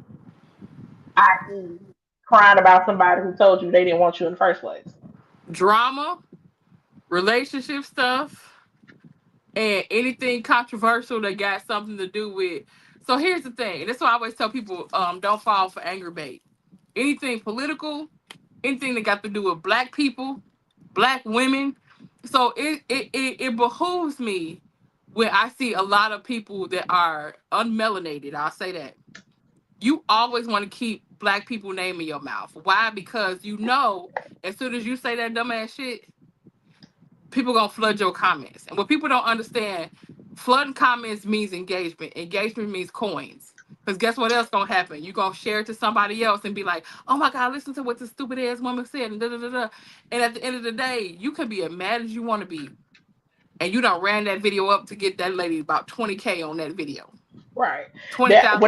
S1: I.e., crying about somebody who told you they didn't want you in the first place.
S3: Drama, relationship stuff, and anything controversial that got something to do with. So here's the thing, and that's why I always tell people, don't fall for anger bait. Anything political, anything that got to do with black people, black women. So it behooves me when I see a lot of people that are unmelanated. I'll say that. You always want to keep black people name in your mouth. Why? Because you know, as soon as you say that dumbass shit, people gonna flood your comments. And what people don't understand, flooding comments means engagement. Engagement means coins. Because guess what else gonna happen? You gonna share it to somebody else and be like, oh my God, listen to what this stupid ass woman said and da da da da. And at the end of the day, you can be as mad as you want to be. And you done ran that video up to get that lady about 20K on that video.
S1: Right. That
S3: $20,000.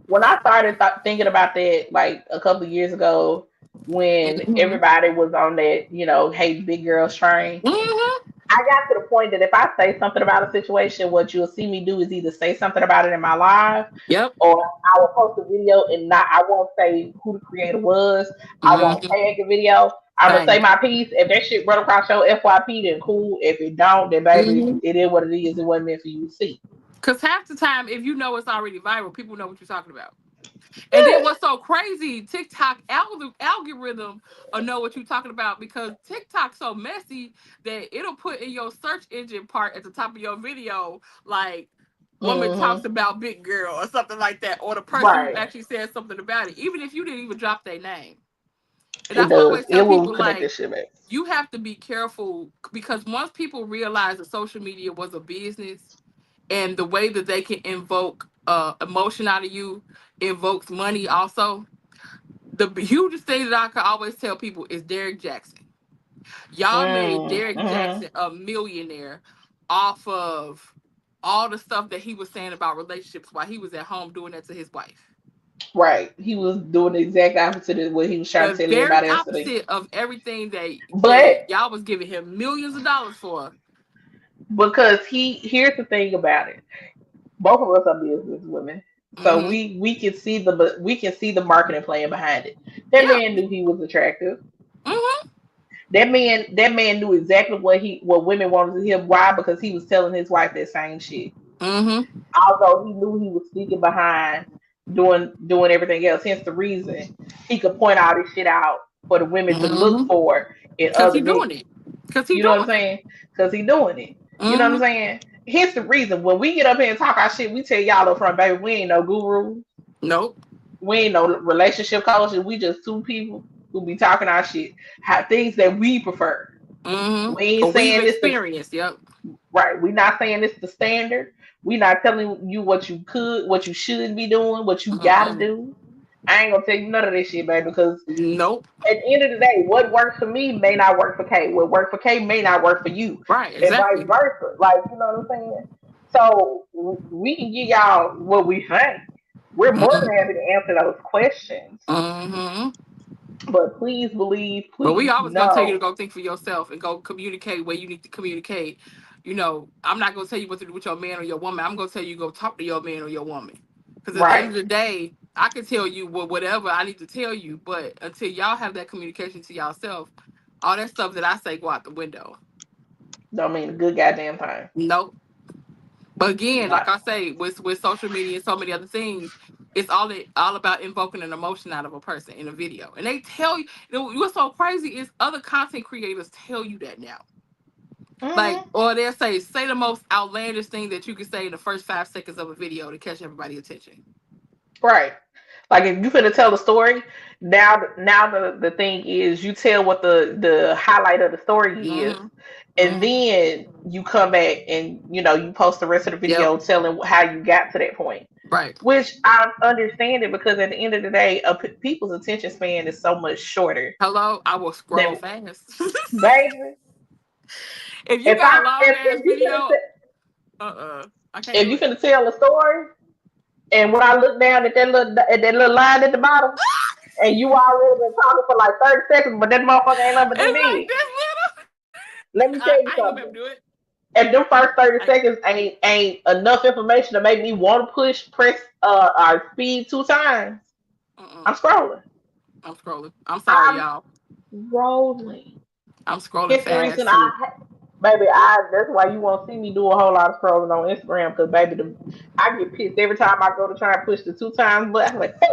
S1: when I started thinking about that like a couple of years ago when
S3: Mm-hmm.
S1: everybody was on that, hey big girls train,
S3: Mm-hmm.
S1: I got to the point that if I say something about a situation, what you'll see me do is either say something about it in my live
S3: Yep.
S1: or I will post a video and not I won't say who the creator was. I won't
S3: Mm-hmm.
S1: tag the video. I'm gonna say
S3: Same.
S1: my piece. If that shit run across your FYP, then cool. If it don't, then baby,
S3: Mm-hmm.
S1: it is what it is. It wasn't meant for you to see.
S3: Because half the time, if you know it's already viral, people know what you're talking about. And then
S1: Yeah.
S3: what's so crazy, TikTok algorithm will know what you're talking about because TikTok's so messy that it'll put in your search engine part at the top of your video, like woman talks
S1: Mm-hmm.
S3: about big girl or something like that, or the person who
S1: Right.
S3: actually said something about it, even if you didn't even drop their name. And
S1: It
S3: that's why I
S1: does.
S3: always
S1: It
S3: tell
S1: will
S3: people,
S1: connect
S3: like,
S1: this shit back.
S3: you have to be careful because once people realize that social media was a business and the way that they can invoke emotion out of you invokes money also. The hugest thing that I can always tell people is Derek Jackson. Y'all made Derek
S1: Mm-hmm.
S3: Jackson a millionaire off of all the stuff that he was saying about relationships while he was at home doing that to his wife.
S1: Right. He was doing the exact opposite of what he was trying
S3: The
S1: to tell
S3: very
S1: everybody else today.
S3: opposite of everything that
S1: But
S3: y'all was giving him millions of dollars for.
S1: because here's the thing about it. Both of us are business women. So
S3: Mm-hmm.
S1: we can see the marketing plan behind it. That
S3: Yeah.
S1: man knew he was attractive.
S3: Mm-hmm.
S1: That man knew exactly what women wanted to hear. Why? Because he was telling his wife that same shit.
S3: Mm-hmm.
S1: Although he knew he was sneaking behind doing everything else. Hence the reason he could point all this shit out for the women to look
S3: Mm-hmm.
S1: for in
S3: Because he
S1: other
S3: doing
S1: niggas.
S3: it. Because he
S1: You know what I'm
S3: doing it.
S1: saying? Because he doing it. You know what I'm
S3: Mm-hmm.
S1: saying? Here's the reason. When we get up here and talk our shit, we tell y'all up front, baby, we ain't no guru.
S3: Nope.
S1: We ain't no relationship coaches. We just two people who be talking our shit. How things that we prefer.
S3: Mm-hmm.
S1: We ain't
S3: But we've
S1: saying this the
S3: experienced. Yep.
S1: right. We not saying this the standard. We not telling you what you should be doing, what you gotta
S3: Mm-mm.
S1: do. I ain't gonna tell you none of this shit, baby, because
S3: Nope.
S1: at the end of the day, what works for me may not work for Kay. What works for Kay may not work for you,
S3: Right.
S1: and vice
S3: Exactly.
S1: versa. Like, you know what I'm saying? So we can give y'all what we think. We're more than happy to answer those questions.
S3: Mm-hmm.
S1: But please believe,
S3: But we
S1: please
S3: always gonna tell you to
S1: know.
S3: go think for yourself and go communicate where you need to communicate. You know, I'm not gonna tell you what to do with your man or your woman. I'm gonna tell you go talk to your man or your woman. Because at the end
S1: Right.
S3: of the day, I can tell you whatever I need to tell you, but until y'all have that communication to yourself, all that stuff that I say go out the window.
S1: Don't mean a good goddamn thing.
S3: Nope. But again, like
S1: Not
S3: I say, with social media and so many other things, it's all about invoking an emotion out of a person in a video. And they tell you, what's so crazy is other content creators tell you that now. Like,
S1: hmm
S3: or they'll say the most outlandish thing that you can say in the first 5 seconds of a video to catch everybody's attention.
S1: right. Like if you finna tell a story, now the thing is you tell what the highlight of the story is,
S3: Mm-hmm.
S1: and
S3: Mm-hmm.
S1: then you come back and you post the rest of the
S3: Yep.
S1: video telling how you got to that point.
S3: Right.
S1: Which I understand it because at the end of the day, people's attention span is so much shorter
S3: Hello, I will scroll
S1: than
S3: fast.
S1: baby.
S3: If you
S1: If
S3: got
S1: I
S3: a long ass
S1: if you finna
S3: video, I can't
S1: if
S3: do
S1: you
S3: it.
S1: finna tell a story, and when I look down at that little line at the bottom, and you already been talking for like 30 seconds, but that motherfucker ain't nothing but that
S3: It's like
S1: big.
S3: this little.
S1: Let me tell you
S3: I ain't gonna be able
S1: something.
S3: to do it.
S1: And them first 30
S3: I,
S1: seconds ain't enough information to make me want to press our speed 2 times.
S3: mm-mm.
S1: I'm scrolling.
S3: I'm scrolling. I'm sorry,
S1: I'm
S3: y'all.
S1: rolling.
S3: I'm scrolling
S1: It's the reason
S3: fast too.
S1: baby, that's why you won't see me do a whole lot of scrolling on Instagram because baby, I get pissed every time I go to try and push the 2 times, but I'm like, fuck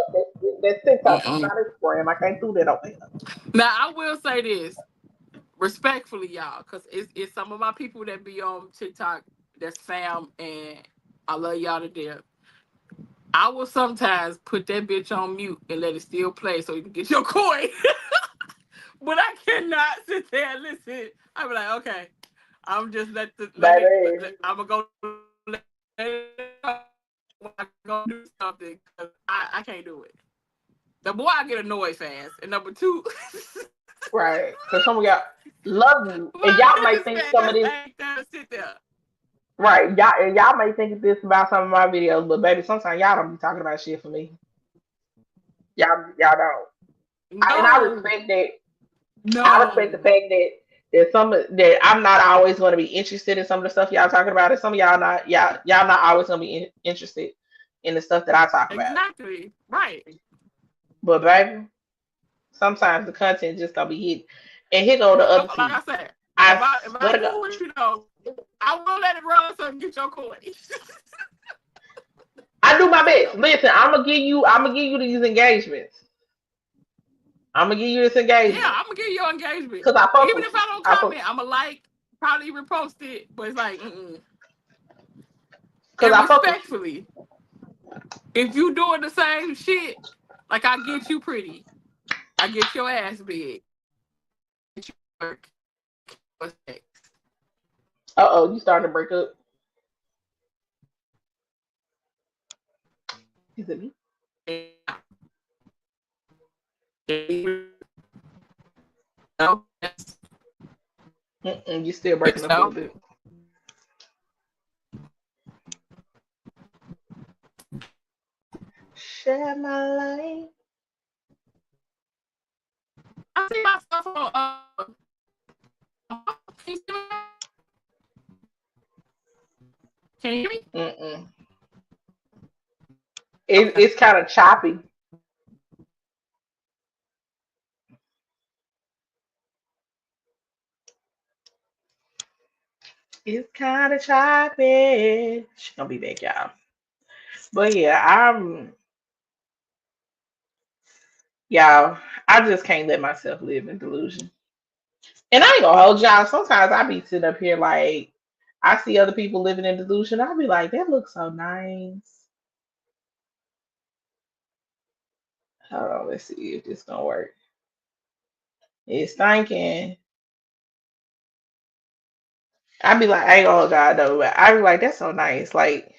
S1: that's TikTok, that's
S3: Mm-mm.
S1: not Instagram. I can't do that on there.
S3: Now I will say this respectfully, y'all, because it's some of my people that be on TikTok that's fam, and I love y'all to death. I will sometimes put that bitch on mute and let it still play so you can get your coin. But I cannot sit there and listen. I be like, okay, I'm just
S1: Baby,
S3: I'm gonna go let it go do something because I can't do it. The boy I get annoyed fast, and number two,
S1: right. Because some of y'all love you. And
S3: my
S1: y'all might
S3: business
S1: think some of
S3: fast
S1: this,
S3: ain't there to sit there.
S1: right. Y'all might think this about some of my videos, but baby, sometimes y'all don't be talking about shit for me. Y'all don't. And I
S3: No,
S1: respect that. I respect the
S3: no,
S1: fact that I'm not always going to be interested in some of the stuff y'all talking about, and some of y'all not always going to be interested in the stuff that I talk about.
S3: exactly, right.
S1: But baby, sometimes the content just gonna be hit. And here go the other
S3: Like I
S1: tea.
S3: said,
S1: I
S3: if
S1: swear
S3: I
S1: to
S3: fool
S1: God,
S3: with you though, I will let it run so you get your coin.
S1: I do my best.
S3: So,
S1: Listen, I'm gonna give you these engagements. I'm gonna give you this
S3: yeah,
S1: engagement
S3: I'm gonna give you your engagement.
S1: because I fuck
S3: Even
S1: with
S3: if
S1: you.
S3: I don't
S1: I fuck
S3: comment, I'm gonna like, probably repost it, but it's like,
S1: because
S3: and
S1: I fuck with you.
S3: respectfully, if you doing the same shit, like I get you pretty, I get your ass big, get you work, what's next?
S1: You starting to break up? Is it me?
S3: No, yes,
S1: You still breaking
S3: yes,
S1: up a little
S3: no.
S1: bit. Share my life.
S3: I see myself on. Can you see me? Can you hear me?
S1: Mm-mm.
S3: Okay.
S1: It's kind of choppy. It's kind of choppy. She's gonna be back, y'all. But yeah, y'all. I just can't let myself live in delusion. And I ain't gonna hold y'all. Sometimes I be sitting up here like I see other people living in delusion. I'll be like, that looks so nice. Hold on, let's see if this gonna work. It's thinking. I'd be like, I ain't gonna God though, but I'd be like, that's so nice. Like,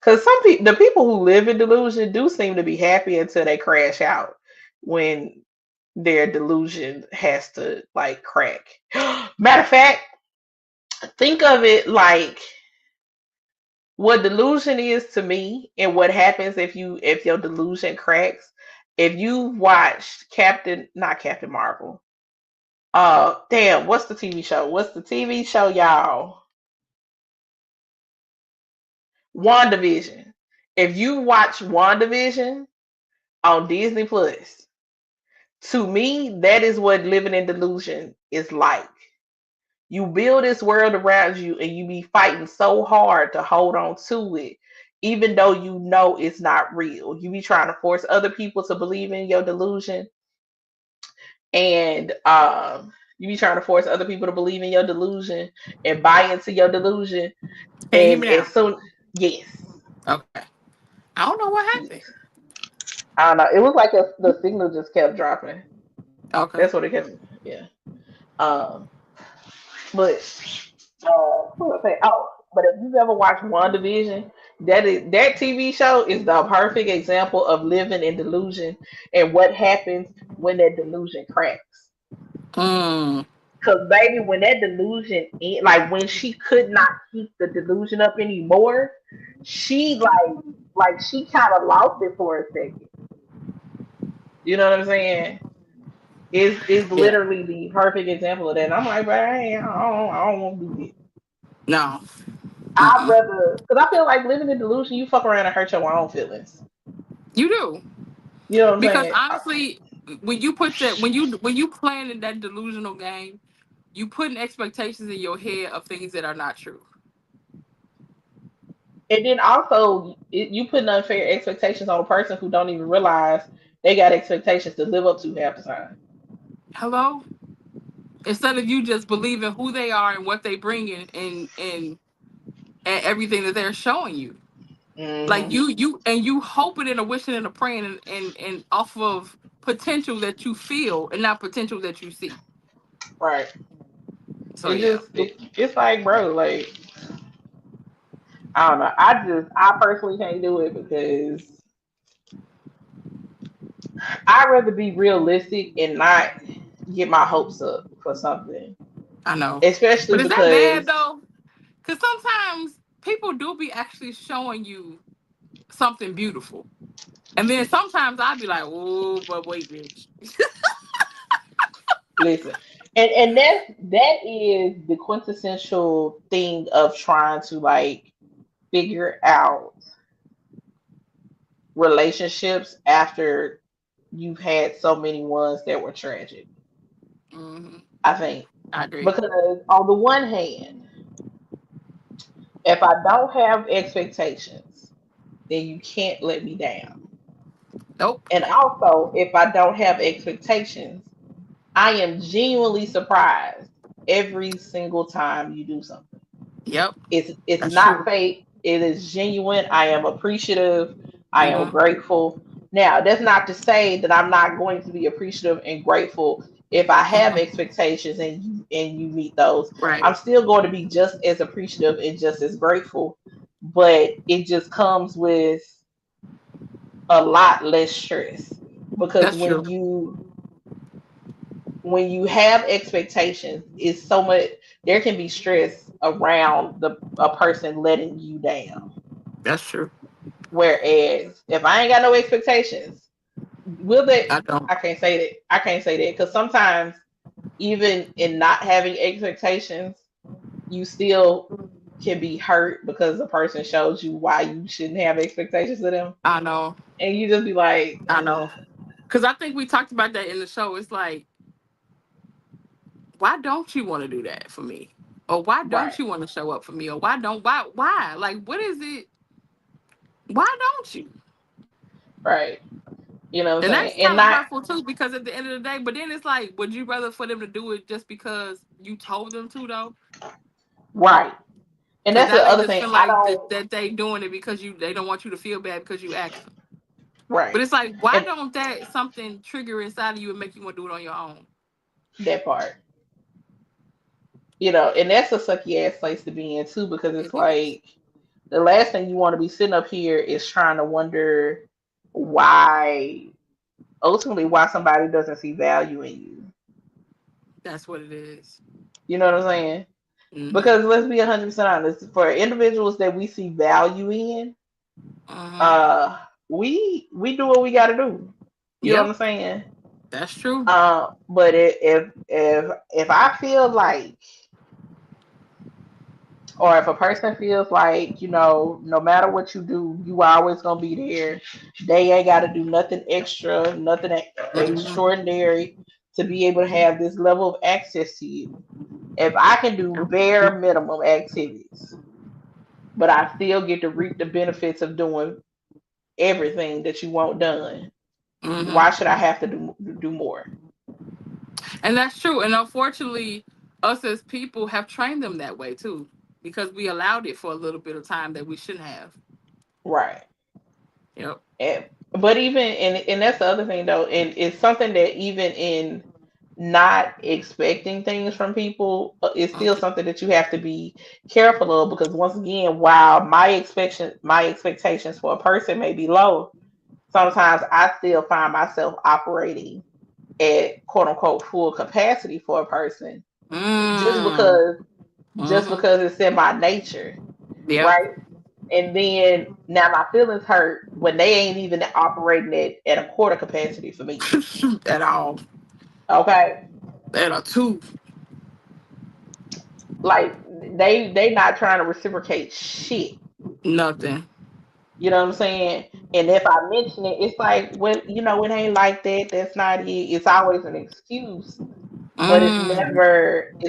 S1: cause some people, the people who live in delusion do seem to be happy until they crash out when their delusion has to like crack. Matter of fact, think of it like what delusion is to me and what happens if your delusion cracks. If you watched not Captain Marvel. Damn, what's the TV show? What's the TV show, y'all? WandaVision. If you watch WandaVision on Disney Plus, to me, that is what living in delusion is like. You build this world around you and you be fighting so hard to hold on to it, even though you know it's not real. You be trying to force other people to believe in your delusion, and you be trying to force other people to believe in your delusion and buy into your delusion.
S3: Can you hear
S1: And
S3: me
S1: as
S3: now?
S1: soon, yes,
S3: Okay. I don't know what happened.
S1: I don't know. It was like the signal just kept dropping.
S3: Okay.
S1: That's what it kept. Yeah. Um, but what was I say? Oh, but if you've ever watched WandaVision, that TV show is the perfect example of living in delusion and what happens when that delusion cracks.
S3: Mm.
S1: Cause baby, when that delusion, like when she could not keep the delusion up anymore, she like she kind of lost it for a second. You know what I'm saying? Is
S3: Yeah.
S1: literally the perfect example of that. And I'm like, but I don't want to do it.
S3: No.
S1: I'd
S3: Mm-mm.
S1: rather, because I feel like living in delusion, you fuck around and hurt your own feelings.
S3: You do.
S1: You know what I'm
S3: Because
S1: saying?
S3: honestly, when you put that when you playing in that delusional game, you putting expectations in your head of things that are not true.
S1: And then also, you putting unfair expectations on a person who don't even realize they got expectations to live up to half the time.
S3: Hello? Instead of you just believing who they are and what they bring in and everything that they're showing you. Like
S1: Hmm.
S3: you hoping and a wishing and a praying and off of potential that you feel and not potential that you see.
S1: Right.
S3: So
S1: It
S3: yeah.
S1: just, it's like, bro, like, I don't know. I personally can't do it because I'd rather be realistic and not get my hopes up for something.
S3: I know.
S1: Especially
S3: But is that bad
S1: because
S3: though? Because sometimes people do be actually showing you something beautiful. And then sometimes I'd be like, oh, but wait, bitch.
S1: listen, and that is the quintessential thing of trying to like figure out relationships after you've had so many ones that were tragic.
S3: Hmm.
S1: I think
S3: I agree.
S1: because on the one hand, if I don't have expectations, then you can't let me down.
S3: Nope.
S1: And also, if I don't have expectations, I am genuinely surprised every single time you do something.
S3: Yep.
S1: It's
S3: That's
S1: not
S3: true.
S1: fake. It is genuine. I am appreciative. I am
S3: Hmm.
S1: grateful. Now, that's not to say that I'm not going to be appreciative and grateful if I have
S3: Hmm.
S1: expectations and you meet those.
S3: Right.
S1: I'm still going to be just as appreciative and just as grateful, but it just comes with a lot less stress because
S3: That's true.
S1: when you have expectations, it's so much there can be stress around the a person letting you down.
S3: That's true.
S1: Whereas if I ain't got no expectations, will they?
S3: I don't.
S1: I can't say that. I can't say that because sometimes even in not having expectations, you still can be hurt because the person shows you why you shouldn't have expectations of them,
S3: I know.
S1: and you just be like,
S3: I know. Because I think we talked about that in the show. It's like, why don't you want to do that for me? Or why don't
S1: right,
S3: you want to show up for me? Or why? Like, what is it? Why don't you?
S1: right. You know what I'm
S3: And
S1: saying?
S3: that's
S1: And
S3: kind of
S1: not
S3: hurtful too, because at the end of the day, but then it's like, would you rather for them to do it just because you told them to, though?
S1: right. And
S3: Because
S1: that's the
S3: now they
S1: other
S3: just
S1: thing.
S3: feel
S1: I
S3: like
S1: don't.
S3: that they doing it because they don't want you to feel bad because you asked them. But
S1: Right.
S3: it's like, why
S1: And
S3: don't that something trigger inside of you and make you want to do it on your own?
S1: that part. And that's a sucky ass place to be in too, because it's
S3: It is.
S1: like the last thing you want to be sitting up here is trying to wonder why, ultimately, why somebody doesn't see value in you.
S3: That's what it is.
S1: You know what I'm saying?
S3: Mm-hmm.
S1: Because let's be 100% honest, for individuals that we see value in,
S3: Mm-hmm.
S1: uh, we do what we got to do. You know what
S3: Yep,
S1: I'm saying?
S3: that's true.
S1: But if I feel like, or if a person feels like, no matter what you do, you always gonna be there. They ain't got to do nothing extra, nothing
S3: Mm-hmm.
S1: extraordinary to be able to have this level of access to you. If I can do bare minimum activities, but I still get to reap the benefits of doing everything that you want done, why
S3: Mm-hmm.
S1: should I have to do more?
S3: And that's true. And unfortunately, us as people have trained them that way too, because we allowed it for a little bit of time that we shouldn't have.
S1: Right.
S3: Yep.
S1: And, but even and that's the other thing though, and it's something that even in not expecting things from people, it's still
S3: Mm-hmm.
S1: something that you have to be careful of, because once again, while my expectations for a person may be low, sometimes I still find myself operating at quote unquote full capacity for a person, just
S3: Mm.
S1: because just
S3: Mm-hmm.
S1: because it's in my nature,
S3: Yep.
S1: right? And then now my feelings hurt when they ain't even operating at a quarter capacity for me.
S3: At all.
S1: Okay,
S3: At a two.
S1: like they not trying to reciprocate shit.
S3: Nothing.
S1: You know what I'm saying? And if I mention it, it's like, well, it ain't like that. That's not it. It's always an excuse, but it's
S3: Mm.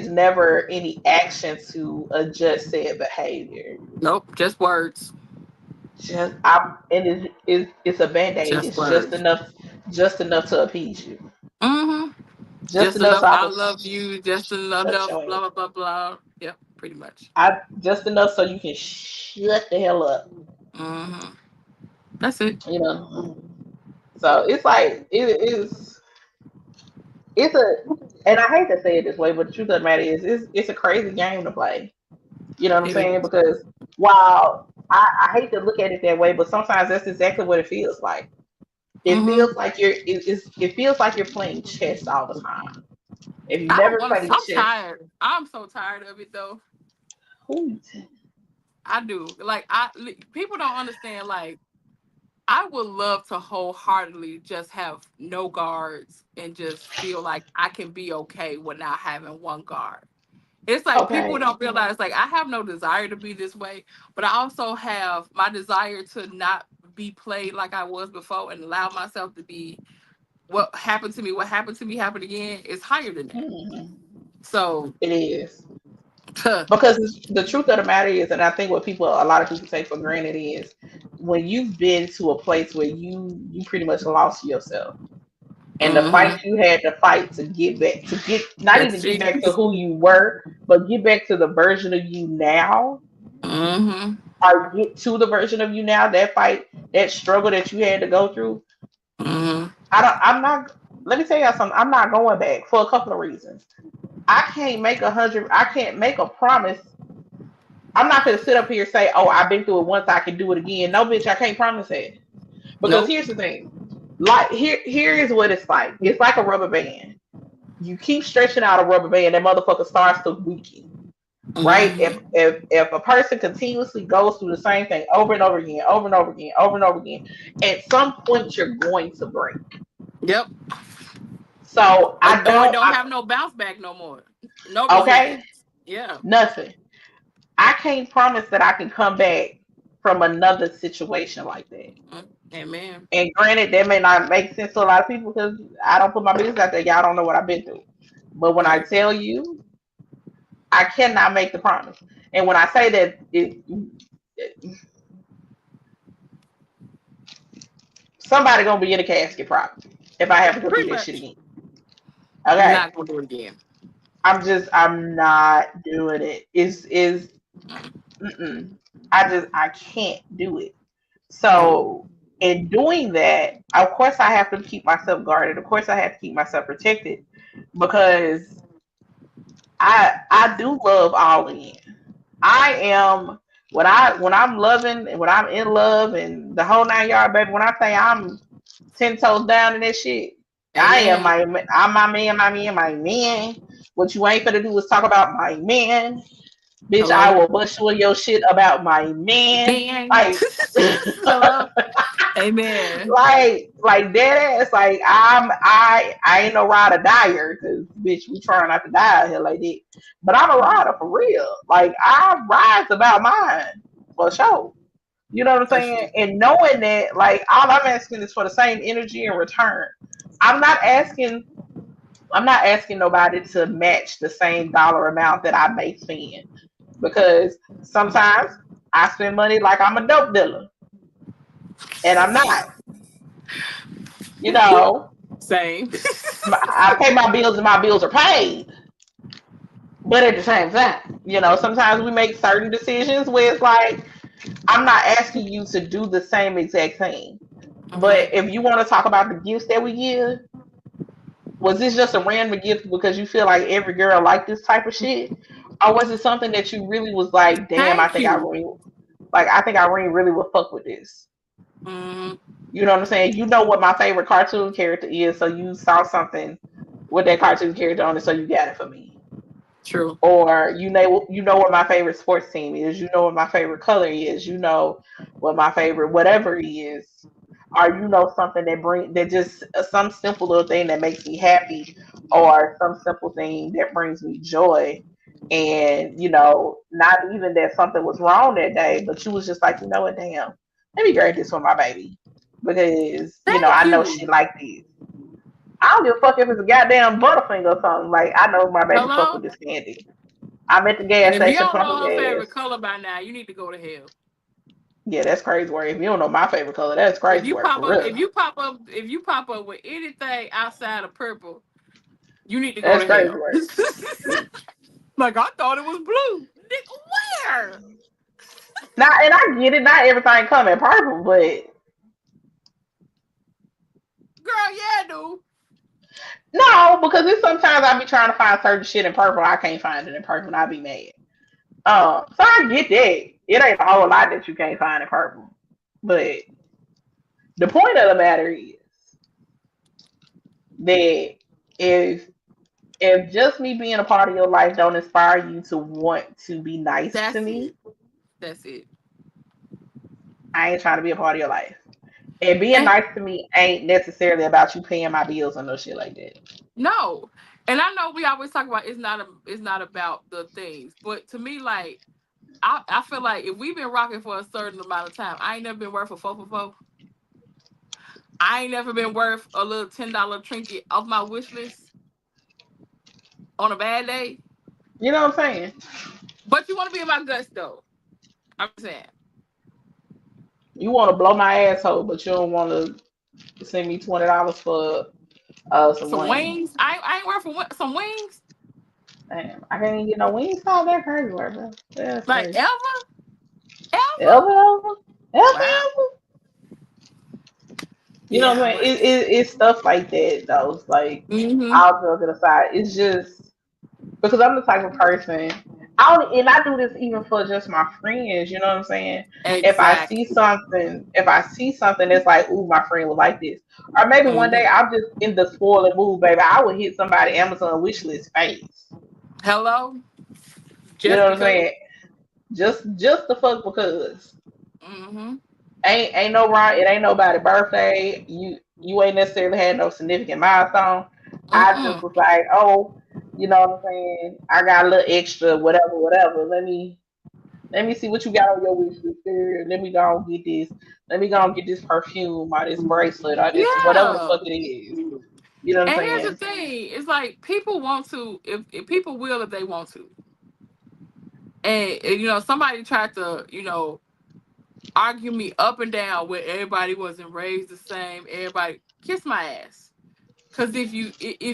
S1: never any action to adjust said behavior.
S3: Nope. Just words.
S1: And it's a band aid.
S3: Just
S1: It's just
S3: words.
S1: enough to appease you,
S3: Mm-hmm.
S1: just
S3: Just
S1: enough
S3: enough.
S1: so I
S3: I
S1: can
S3: love you. Just
S1: shut
S3: enough.
S1: your ass.
S3: Blah blah blah blah. Yep. Pretty much.
S1: Just enough so you can shut the hell up.
S3: Mm-hmm. That's it.
S1: You know. So it's like it's a and I hate to say it this way, but the truth of the matter is it's a crazy game to play. You know what I'm
S3: It
S1: saying?
S3: is.
S1: Because while I hate to look at it that way, but sometimes that's exactly what it feels like. It feels
S3: Mm-hmm.
S1: like it feels like you're playing chess all the time. If you
S3: I don't
S1: never
S3: want to.
S1: played
S3: I'm
S1: chess,
S3: tired. I'm so tired of it though.
S1: who
S3: I do. Like people don't understand. Like I would love to wholeheartedly just have no guards and just feel like I can be okay with not having one guard. It's like people
S1: okay.
S3: don't realize like I have no desire to be this way, but I also have my desire to not be played like I was before and allow myself to be what happened to me happened again is higher than that.
S1: Mhm.
S3: So
S1: It is. Because the truth of the matter is, and I think what a lot of people take for granted is, when you've been to a place where you pretty much lost yourself, and the fight
S3: mm-hmm.
S1: you had to fight to get not
S3: That's
S1: even get back to
S3: Jesus.
S1: who you were, but get back to the version of you now,
S3: Mm-hmm.
S1: or get to the version of you now. That fight, that struggle that you had to go through.
S3: Mm-hmm.
S1: I'm not. Let me tell you something. I'm not going back for a couple of reasons. I can't make a promise. I'm not going to sit up here and say, "Oh, I've been through it once. I can do it again." No, bitch, I can't promise that. Because
S3: Nope.
S1: here's the thing. Like here is what it's like. It's like a rubber band. You keep stretching out a rubber band, that motherfucker starts to weaken. right?
S3: Mm-hmm.
S1: If a person continuously goes through the same thing over and over again, over and over again, over and over again, at some point you're going to break.
S3: Yep.
S1: So I
S3: Or it
S1: don't.
S3: don't have no bounce back no more. No
S1: Okay,
S3: resistance. Yeah.
S1: nothing. I can't promise that I can come back from another situation like that.
S3: Amen.
S1: And granted, that may not make sense to a lot of people because I don't put my business out there. Y'all don't know what I've been through. But when I
S3: Right.
S1: tell you, I cannot make the promise. And when I say that, somebody gonna be in a casket probably if I have to go through
S3: Pretty
S1: that shit
S3: much.
S1: again.
S3: You're
S1: Okay,
S3: not gonna do it again.
S1: I'm not doing it. Is
S3: Mm.
S1: mm-mm. I can't do it.
S3: No.
S1: So in doing that, of course I have to keep myself guarded. Of course I have to keep myself protected because I do love all in. I am when I'm loving and when I'm in love and the whole 9 yard, baby. When I say I'm 10 toes down in that shit,
S3: Amen.
S1: I'm my man. What you ain't finna do is talk about my man, bitch. I
S3: Hello.
S1: will bust you in your shit about my man,
S3: Man.
S1: like.
S3: Hello. Amen.
S1: like dead ass. Like I ain't no rider dyer because bitch we trying not to die out here like that. But I'm a rider for real. Like I rise about mine for sure. You know what I'm
S3: That's
S1: saying?
S3: it.
S1: And knowing that, like all I'm asking is for the same energy in return. I'm not asking. I'm not asking nobody to match the same dollar amount that I may spend because sometimes I spend money like I'm a dope dealer and I'm not. You know,
S3: Same.
S1: I pay my bills and my bills are paid. But at the same time, sometimes we make certain decisions where it's like, I'm not asking you to do the same exact thing. But
S3: Hmm.
S1: if you want to talk about the gifts that we give, was this just a random gift because you feel like every girl like this type of shit? Or was it something that you really was like, damn,
S3: Thank you.
S1: I think Irene really would fuck with this.
S3: Mm,
S1: You know what I'm saying? You know what my favorite cartoon character is, so you saw something with that cartoon character on it, so you got it for me.
S3: true.
S1: Or you know what my favorite sports team is, you know what my favorite color is, you know what my favorite whatever is, or you know something that just some simple little thing that makes me happy, or some simple thing that brings me joy. And not even that something was wrong that day, but you was just like, you know what, damn, let me grab this for my baby because
S3: Thank
S1: I know
S3: you.
S1: she like this. I don't give a fuck if it's a goddamn Butterfinger or something. Like I know my baby fuck with
S3: Hello.
S1: this candy. I'm at the
S3: And
S1: gas
S3: if you
S1: station
S3: don't
S1: pumping
S3: know her
S1: gas.
S3: favorite color by now, you need to go to hell.
S1: Yeah, that's crazy work. If you don't know my favorite color, that's
S3: If
S1: crazy
S3: you
S1: work
S3: pop
S1: for
S3: up,
S1: real.
S3: if you pop up, if you pop up with anything outside of purple, you need to go
S1: That's
S3: to
S1: crazy
S3: hell.
S1: work.
S3: Like I thought it was blue. Where?
S1: Now, and I get it. Not everything come in purple, but
S3: Girl, yeah, dude.
S1: no, because it's sometimes I be trying to find certain shit in purple. I can't find it in purple, and I be mad. So I get that. It ain't a whole lot that you can't find in purple, but the point of the matter is that if just me being a part of your life don't inspire you to want to be nice to
S3: That's
S1: me,
S3: it. That's it.
S1: I ain't trying to be a part of your life. And being
S3: And
S1: nice to me ain't necessarily about you paying my bills or no shit like that.
S3: no, and I know we always talk about it's not about the things, but to me, like I feel like if we've been rocking for a certain amount of time, I ain't never been worth a four for four. I ain't never been worth a little $10 trinket off my wish list on a bad day.
S1: You know what I'm saying?
S3: But you want to be in my guts though. I'm saying
S1: You want to blow my asshole, but you don't want to send me $20 for some
S3: some
S1: wings.
S3: wings. I ain't worth for some wings.
S1: Damn, I can't even get no wings. Stop that crazy word, bro. That's
S3: Like
S1: crazy.
S3: ever.
S1: Ever, ever, ever,
S3: Wow.
S1: ever. You know what
S3: Yeah,
S1: I mean?
S3: but
S1: It's stuff like that, though. It's like,
S3: mm-hmm.
S1: all joking aside, it's just because I'm the type of person. And I do this even for just my friends. You know what I'm saying?
S3: Exactly.
S1: If I see something that's like, ooh, my friend would like this, or maybe one day
S3: Mm-hmm.
S1: I'm just in the spoiling mood, baby. I would hit somebody Amazon wish list face.
S3: Hello.
S1: You
S3: just
S1: know what I'm
S3: because.
S1: saying? Just the fuck because
S3: Mm-hmm.
S1: ain't no wrong. It ain't nobody's birthday. You ain't necessarily had no significant milestone. I just
S3: Mm-mm.
S1: was like, oh, you know what I'm saying? I got a little extra, whatever, whatever. Let me see what you got on your wish list there. Let me go and get this. Let me go and get this perfume or this bracelet or this whatever the
S3: Yeah.
S1: fuck it is. You know what I'm
S3: And here's the
S1: saying?
S3: thing: it's like people want to, if people will, if they want to, and somebody tried to, argue me up and down where everybody wasn't raised the same. Everybody kiss my ass. Cause if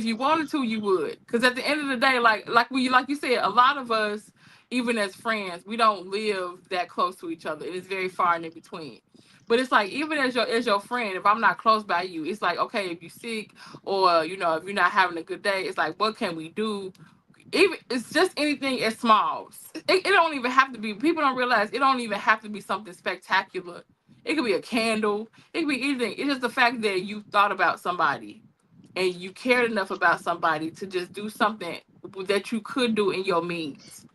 S3: you wanted to, you would. Cause at the end of the day, like you said, a lot of us, even as friends, we don't live that close to each other. It is very far and in between. But it's like even as your friend, if I'm not close by you, it's like okay, if you're sick or if you're not having a good day, it's like what can we do? Even it's just anything as small. It don't even have to be. People don't realize it don't even have to be something spectacular. It could be a candle. It could be anything. It's just the fact that you thought about somebody and you cared enough about somebody to just do something that you could do in your means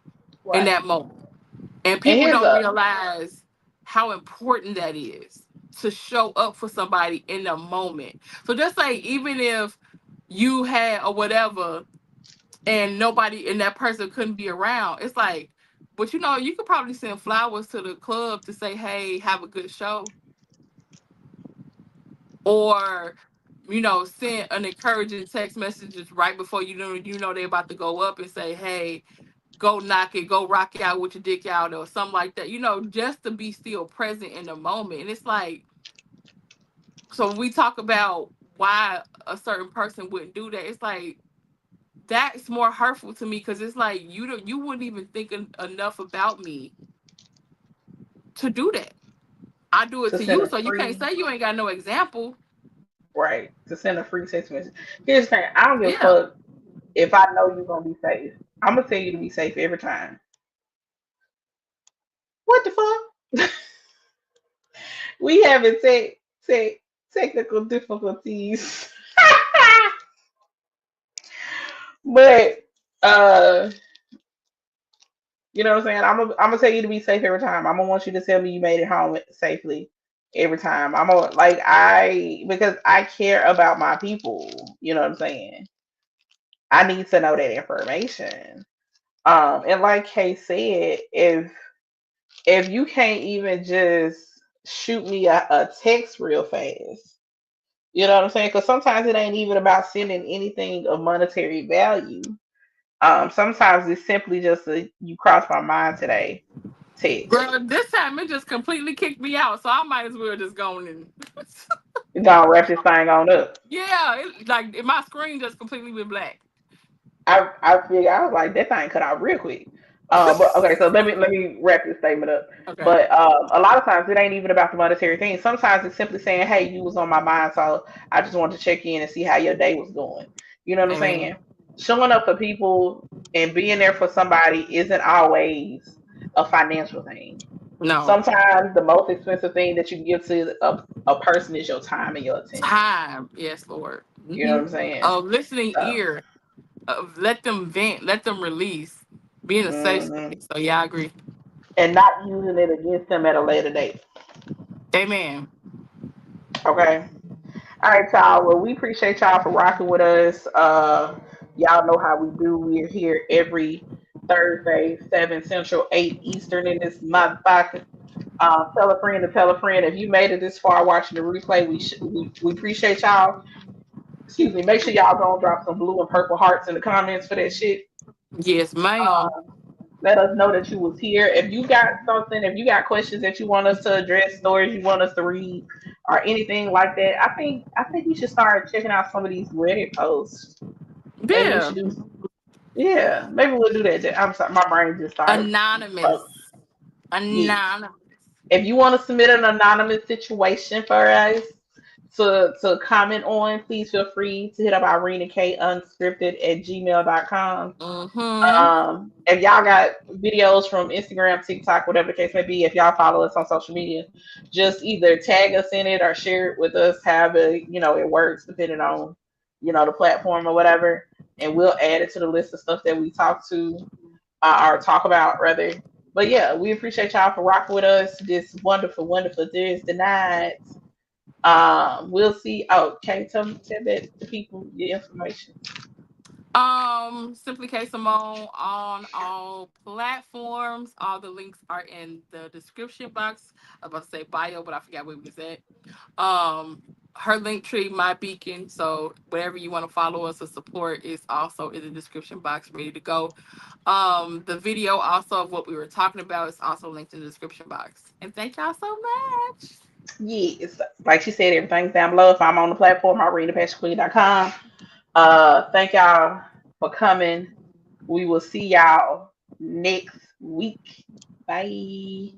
S3: in
S1: Right.
S3: that moment. And
S1: And
S3: people
S1: here's
S3: don't
S1: a
S3: realize how important that is to show up for somebody in the moment. So just like even if you had or whatever and nobody and that person couldn't be around, it's like, but you could probably send flowers to the club to say, hey, have a good show. Or send an encouraging text messages right before they're about to go up and say, hey, go knock it, go rock it out with your dick out or something like that, just to be still present in the moment. And it's like, so when we talk about why a certain person wouldn't do that, it's like that's more hurtful to me because it's like you wouldn't even think enough about me to do that. I do it
S1: to
S3: to
S1: send
S3: you,
S1: a
S3: so you can't
S1: free
S3: say you ain't got no example.
S1: right to send a free text message. Here's the thing. I don't give a
S3: Yeah.
S1: fuck if I know you're gonna be safe. I'm gonna tell you to be safe every time. What the fuck? We having technical difficulties. But uh you know what I'm saying? I'm gonna tell you to be safe every time. I'm gonna want you to tell me you made it home safely every time. I'm gonna like I because I care about my people. You know what I'm saying? I need to know that information. And like Kay said, if you can't even just shoot me a text real fast, you know what I'm saying? Because sometimes it ain't even about sending anything of monetary value. Sometimes it's simply just a you crossed my mind today text.
S3: Girl, this time it just completely kicked me out, so I might as well just go and
S1: You gonna wrap this thing on up.
S3: yeah, my screen just completely went black.
S1: I figured I was like that thing cut out real quick. But okay, so let me wrap this statement up.
S3: Okay.
S1: But a lot of times it ain't even about the monetary thing. Sometimes it's simply saying, "Hey, you was on my mind, so I just wanted to check in and see how your day was going." You know what I'm
S3: Amen.
S1: saying? Showing up for people and being there for somebody isn't always a financial thing.
S3: No.
S1: Sometimes the most expensive thing that you can give to a person is your time and your attention.
S3: Time. Yes, Lord.
S1: You know what I'm saying?
S3: A listening
S1: So,
S3: ear. Let them vent. Let them release. Be in a safe
S1: mhm.
S3: space. So yeah, I agree.
S1: And not using it against them at a later date.
S3: Amen.
S1: Okay. All right, y'all. Well, we appreciate y'all for rocking with us. Y'all know how we do. We're here every Thursday, 7 Central, 8 Eastern in this motherfucker. Tell a friend to tell a friend. If you made it this far watching the replay, we appreciate y'all. Excuse me. Make sure y'all go and drop some blue and purple hearts in the comments for that shit.
S3: Yes, ma'am.
S1: Let us know that you was here. If you got something, if you got questions that you want us to address, stories you want us to read, or anything like that, I think you should start checking out some of these Reddit posts. Maybe we
S3: Yeah.
S1: should do. Yeah, maybe we'll do that. I'm sorry, my brain just started.
S3: Anonymous.
S1: Yeah.
S3: Anonymous.
S1: If you want to submit an anonymous situation for us to comment on, please feel free to hit up Irene K unscripted at gmail.com.
S3: Mm-hmm.
S1: If y'all got videos from Instagram, TikTok, whatever the case may be, if y'all follow us on social media, just either tag us in it or share it with us, however, it works depending on, the platform or whatever. And we'll add it to the list of stuff that we talk to. or talk about rather. But yeah, we appreciate y'all for rocking with us this wonderful, wonderful Thursday night. We'll see. Oh, can you tell that the people your information?
S3: Simply K Simone on all platforms. All the links are in the description box. I was about to say bio, but I forgot where we was at. Um, her link tree, my beacon. So whatever you want to follow us or support is also in the description box, ready to go. The video also of what we were talking about is also linked in the description box. And thank y'all so much.
S1: Yes, like she said, everything's down below. If I'm on the platform, irenepassionqueen.com. Thank y'all for coming. We will see y'all next week. Bye.